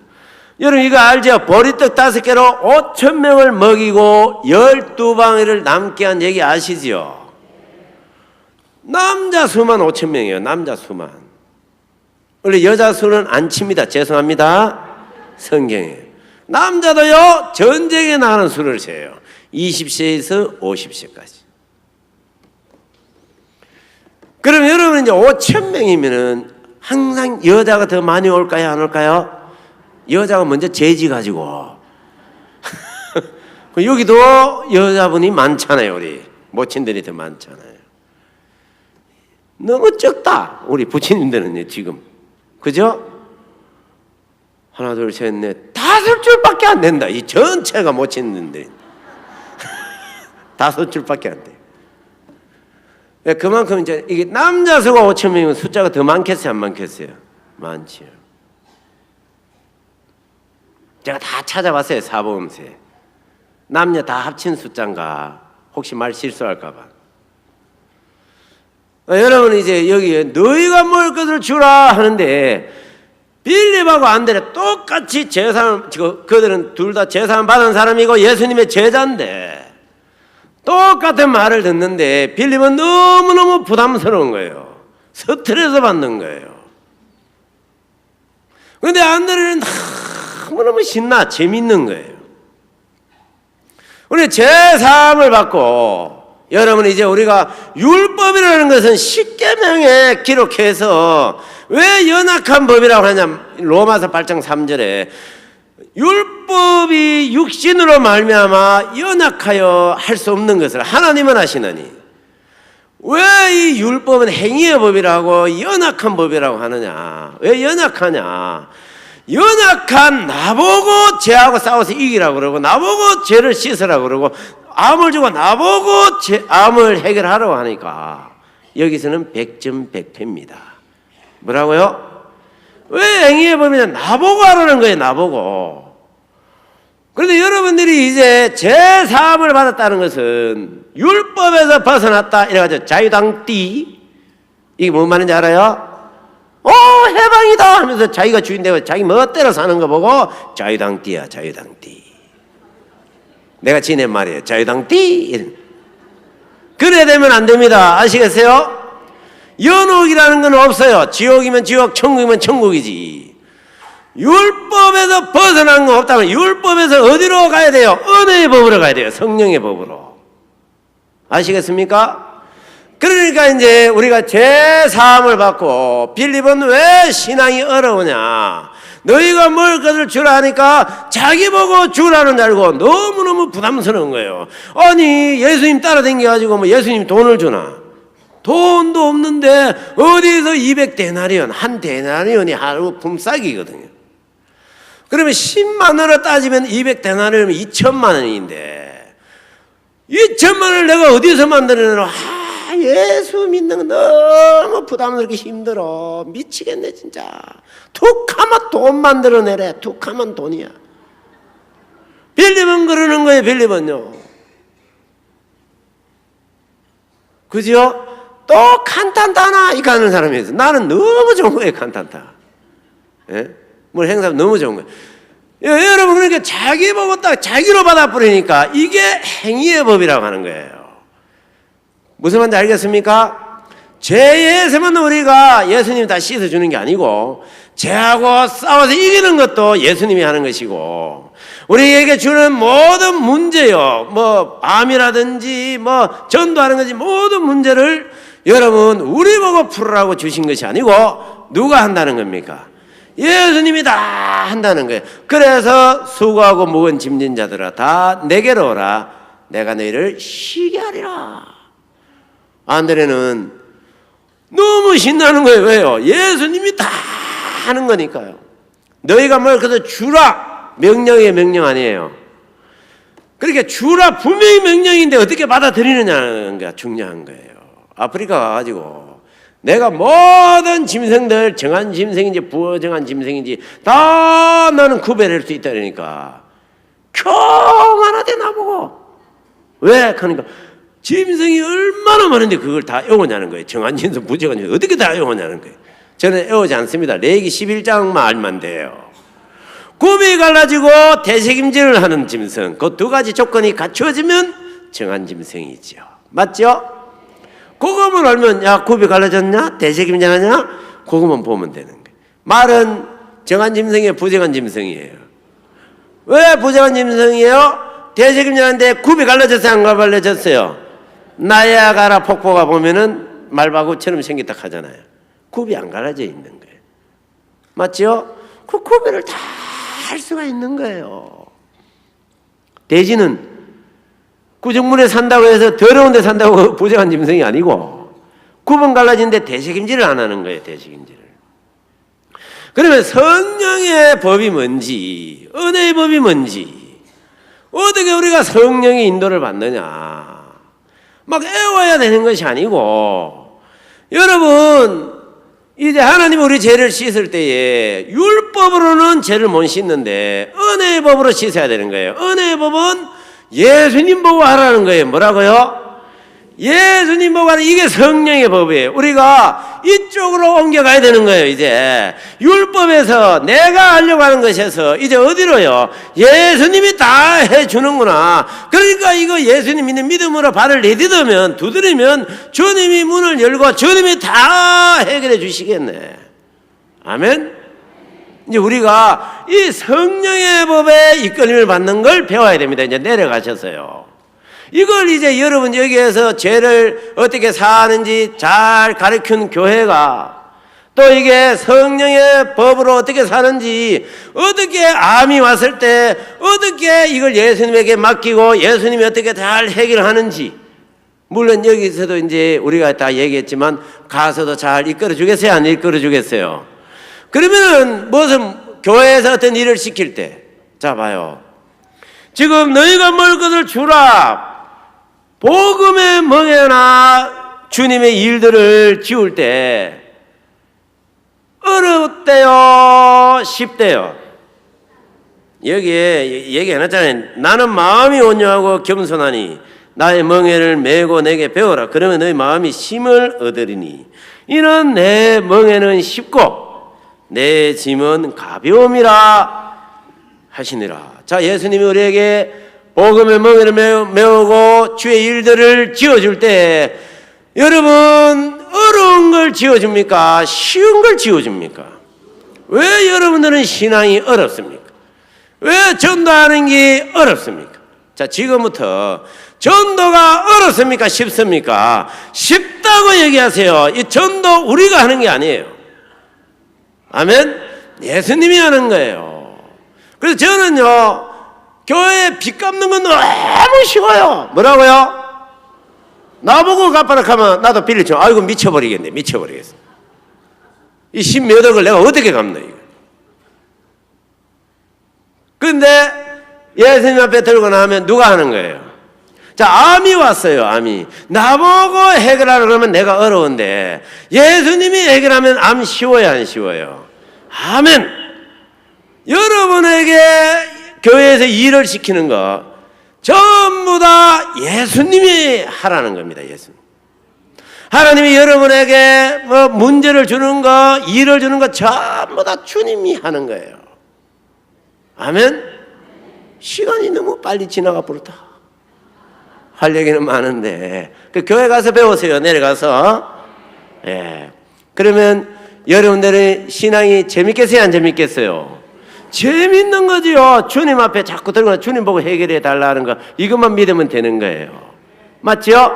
여러분 이거 알죠? 보리떡 5개로 5,000명을 먹이고 12방울을 남게 한 얘기 아시죠? 남자 수만 5,000명이에요. 남자 수만. 원래 여자 수는 안 칩니다. 죄송합니다. 성경에. 남자도요, 전쟁에 나가는 수를 세요. 20세에서 50세까지. 그럼 여러분 이제 5,000명이면은 항상 여자가 더 많이 올까요? 안 올까요? 여자가 먼저 재지 가지고. 여기도 여자분이 많잖아요. 우리 모친들이 더 많잖아요. 너무 적다. 우리 부친님들은요 지금. 그죠? 하나 둘 셋 넷 5줄밖에 안 된다. 이 전체가 모친님들 5줄밖에 안 돼. 그만큼 이제 이게 남자 수가 5,000명이면 숫자가 더 많겠어요, 안 많겠어요? 많지요. 제가 다 찾아봤어요, 사보험세. 남녀 다 합친 숫자인가? 혹시 말 실수할까봐. 여러분 이제 여기에 너희가 먹을 것을 주라 하는데 빌립하고 안드레 똑같이 제사함, 그들은 둘 다 제사함 받은 사람이고 예수님의 제자인데 똑같은 말을 듣는데 빌립은 너무너무 부담스러운 거예요. 스트레스 받는 거예요. 그런데 안드레는 너무너무 신나 재밌는 거예요. 우리 제사함을 받고 여러분 이제 우리가 율법이라는 것은 십계명에 기록해서 왜 연약한 법이라고 하냐. 로마서 8장 3절에 율법이 육신으로 말미암아 연약하여 할 수 없는 것을 하나님은 하시느니 왜 이 율법은 행위의 법이라고 연약한 법이라고 하느냐. 왜 연약하냐. 연약한 나보고 죄하고 싸워서 이기라고 그러고 나보고 죄를 씻으라고 그러고 암을 주고 나보고 암을 해결하라고 하니까 여기서는 100점 100패입니다. 뭐라고요? 왜 행위의 법이냐. 나보고 하라는 거예요. 나보고. 그런데 여러분들이 이제 제사함을 받았다는 것은 율법에서 벗어났다 이래가지고 자유당띠, 이게 뭔 말인지 알아요? 해방이다 하면서 자기가 주인 되고 자기 멋대로 사는 거 보고 자유당띠야. 자유당띠. 내가 지낸 말이에요. 자유당띠. 그래야 되면 안 됩니다. 아시겠어요? 연옥이라는 건 없어요. 지옥이면 지옥, 천국이면 천국이지. 율법에서 벗어난 거 없다면 율법에서 어디로 가야 돼요? 은혜의 법으로 가야 돼요. 성령의 법으로. 아시겠습니까? 그러니까 이제 우리가 제사함을 받고 빌립은 왜 신앙이 어려우냐. 너희가 먹을 것을 주라 하니까 자기 보고 주라는 줄 알고 너무너무 부담스러운 거예요. 아니 예수님 따라다녀가지고 뭐 예수님 돈을 주나. 돈도 없는데 어디서 200데나리온, 한 데나리온이 하루 품삯이거든요. 그러면 10만 원으로 따지면 200데나리온이면 2천만 원인데 2천만 원을 내가 어디서 만들어내노. 예수 믿는 거 너무 부담스럽게 힘들어. 미치겠네 진짜. 툭하면 돈 만들어내래. 툭하면 돈이야. 빌립은 그러는 거예요. 빌립은요. 그죠? 또 칸탄타나 이거 하는 사람이 있어. 나는 너무 좋은 거예요. 칸탄타. 예? 뭘 행사하면 너무 좋은 거예요. 여러분 그러니까 자기 보고 딱 자기로 받아버리니까 이게 행위의 법이라고 하는 거예요. 무슨 말인지 알겠습니까? 죄에서만 우리가 예수님이 다 씻어주는 게 아니고 죄하고 싸워서 이기는 것도 예수님이 하는 것이고 우리에게 주는 모든 문제요. 뭐 암이라든지 뭐 전도하는 거지 모든 문제를 여러분 우리 보고 풀으라고 주신 것이 아니고 누가 한다는 겁니까? 예수님이 다 한다는 거예요. 그래서 수고하고 무거운 짐진 자들아 다 내게로 오라. 내가 너희를 쉬게 하리라. 안드레는 너무 신나는 거예요. 왜요? 예수님이 다 하는 거니까요. 너희가 뭘 그래서 주라. 명령의 명령 아니에요. 그러니까 주라 분명히 명령인데 어떻게 받아들이느냐는 게 중요한 거예요. 아프리카 가가지고 내가 모든 짐승들 정한 짐승인지 부정한 짐승인지 다 나는 구별할 수 있다니까. 교만하대 나보고. 왜? 그러니까 짐승이 얼마나 많은데 그걸 다 애우냐는 거예요. 정한짐승, 부정한짐승 어떻게 다 애우냐는 거예요. 저는 애우지 않습니다. 레위기 11장만 알면 돼요. 굽이 갈라지고 대책임질을 하는 짐승, 그 두 가지 조건이 갖추어지면 정한짐승이죠. 맞죠? 그것만 알면 야 굽이 갈라졌냐? 대책임질하냐? 그것만 보면 되는 거예요. 말은 정한짐승이에요? 부정한짐승이에요? 왜 부정한짐승이에요? 대책임질하는데 굽이 갈라졌어요? 안 갈라졌어요? 나야가라 폭포가 보면은 말바구처럼 생겼다 하잖아요. 굽이 안 갈라져 있는 거예요. 맞죠? 그 구별을 다 할 수가 있는 거예요. 돼지는 구정물에 산다고 해서 더러운 데 산다고 부정한 짐승이 아니고 굽은 갈라진데 대책임질을 안 하는 거예요. 대책임질을. 그러면 성령의 법이 뭔지, 은혜의 법이 뭔지, 어떻게 우리가 성령의 인도를 받느냐, 막 애워야 되는 것이 아니고, 여러분 이제 하나님 우리 죄를 씻을 때에 율법으로는 죄를 못 씻는데 은혜의 법으로 씻어야 되는 거예요. 은혜의 법은 예수님 보고 하라는 거예요. 뭐라고요? 예수님 보고 하는, 이게 성령의 법이에요. 우리가 이쪽으로 옮겨가야 되는 거예요. 이제 율법에서 내가 하려고 하는 것에서 이제 어디로요? 예수님이 다 해주는구나. 그러니까 이거 예수님 믿는 믿음으로 발을 내딛으면, 두드리면 주님이 문을 열고 주님이 다 해결해 주시겠네. 아멘. 이제 우리가 이 성령의 법에 이끌림을 받는 걸 배워야 됩니다. 이제 내려가셨어요. 이걸 이제 여러분 여기에서 죄를 어떻게 사는지 잘 가르친 교회가, 또 이게 성령의 법으로 어떻게 사는지, 어떻게 암이 왔을 때 어떻게 이걸 예수님에게 맡기고 예수님이 어떻게 잘 해결하는지, 물론 여기서도 이제 우리가 다 얘기했지만 가서도 잘 이끌어 주겠어요? 안 이끌어 주겠어요? 그러면은 무슨 교회에서 어떤 일을 시킬 때, 자 봐요. 지금 너희가 먹을 것을 주라. 복음에 멍해나 주님의 일들을 지울 때 어렵대요? 쉽대요? 여기에 얘기해놨잖아요. 나는 마음이 온유하고 겸손하니 나의 멍에를 메고 내게 배워라. 그러면 너희 마음이 힘을 얻으리니 이는 내 멍에는 쉽고 내 짐은 가벼움이라 하시니라. 자, 예수님이 우리에게 복음의 멍에를 메우고 주의 일들을 지어줄 때, 여러분 어려운 걸 지어줍니까? 쉬운 걸 지어줍니까? 왜 여러분들은 신앙이 어렵습니까? 왜 전도하는 게 어렵습니까? 자, 지금부터 전도가 어렵습니까? 쉽습니까? 쉽다고 얘기하세요. 이 전도 우리가 하는 게 아니에요. 아멘? 예수님이 하는 거예요. 그래서 저는요, 교회에 빚 갚는 건 너무 쉬워요. 뭐라고요? 나보고 갚아라 하면 나도 빌릴 줄, 아이고 미쳐버리겠네. 미쳐버리겠어. 이 10몇 억을 내가 어떻게 갚나 이거. 그런데 예수님 앞에 들고 나면 누가 하는 거예요? 자, 암이 왔어요. 암이 나보고 해결하라 그러면 내가 어려운데 예수님이 해결하면 암 쉬워요? 안 쉬워요? 아멘. 여러분에게 교회에서 일을 시키는 거 전부 다 예수님이 하라는 겁니다. 예수님. 하나님이 여러분에게 뭐 문제를 주는 거, 일을 주는 거 전부 다 주님이 하는 거예요. 아멘. 시간이 너무 빨리 지나가 버렸다. 할 얘기는 많은데 그 교회 가서 배우세요. 내려가서. 예. 그러면 여러분들의 신앙이 재밌겠어요? 안 재밌겠어요? 재밌는 거지요. 주님 앞에 자꾸 들어가 주님 보고 해결해 달라는 거, 이것만 믿으면 되는 거예요. 맞죠?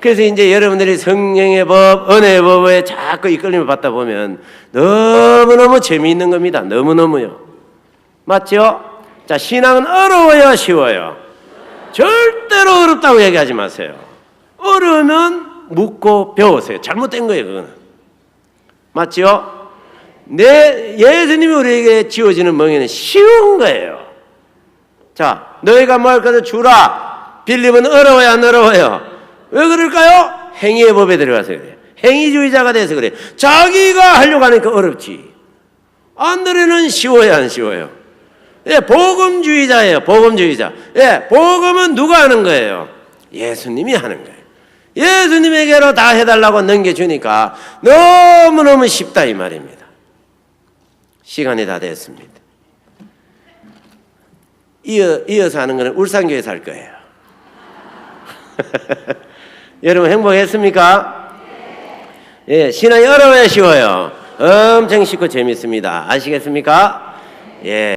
그래서 이제 여러분들이 성령의 법, 은혜의 법에 자꾸 이끌림을 받다 보면 너무너무 재미있는 겁니다. 너무너무요. 맞죠? 자, 신앙은 어려워요? 쉬워요? 절대로 어렵다고 얘기하지 마세요. 어려우면 묻고 배우세요. 잘못된 거예요, 그거는. 맞죠? 예수님이 우리에게 지어지는 멍에는 쉬운 거예요. 자, 너희가 뭐 할 것을 주라. 빌리면 어려워요? 안 어려워요? 왜 그럴까요? 행위의 법에 들어가서 그래요. 행위주의자가 돼서 그래요. 자기가 하려고 하니까 어렵지. 안드레는 쉬워요? 안 쉬워요? 예, 복음주의자예요. 복음주의자. 예, 복음은 누가 하는 거예요? 예수님이 하는 거예요. 예수님에게로 다 해달라고 넘겨주니까 너무너무 쉽다 이 말입니다. 시간이 다 됐습니다. 이어서 하는 거는 울산교회에서 할 거예요. 여러분 행복했습니까? 예, 신앙이 어려워요, 쉬워요? 엄청 쉽고 재밌습니다. 아시겠습니까? 예.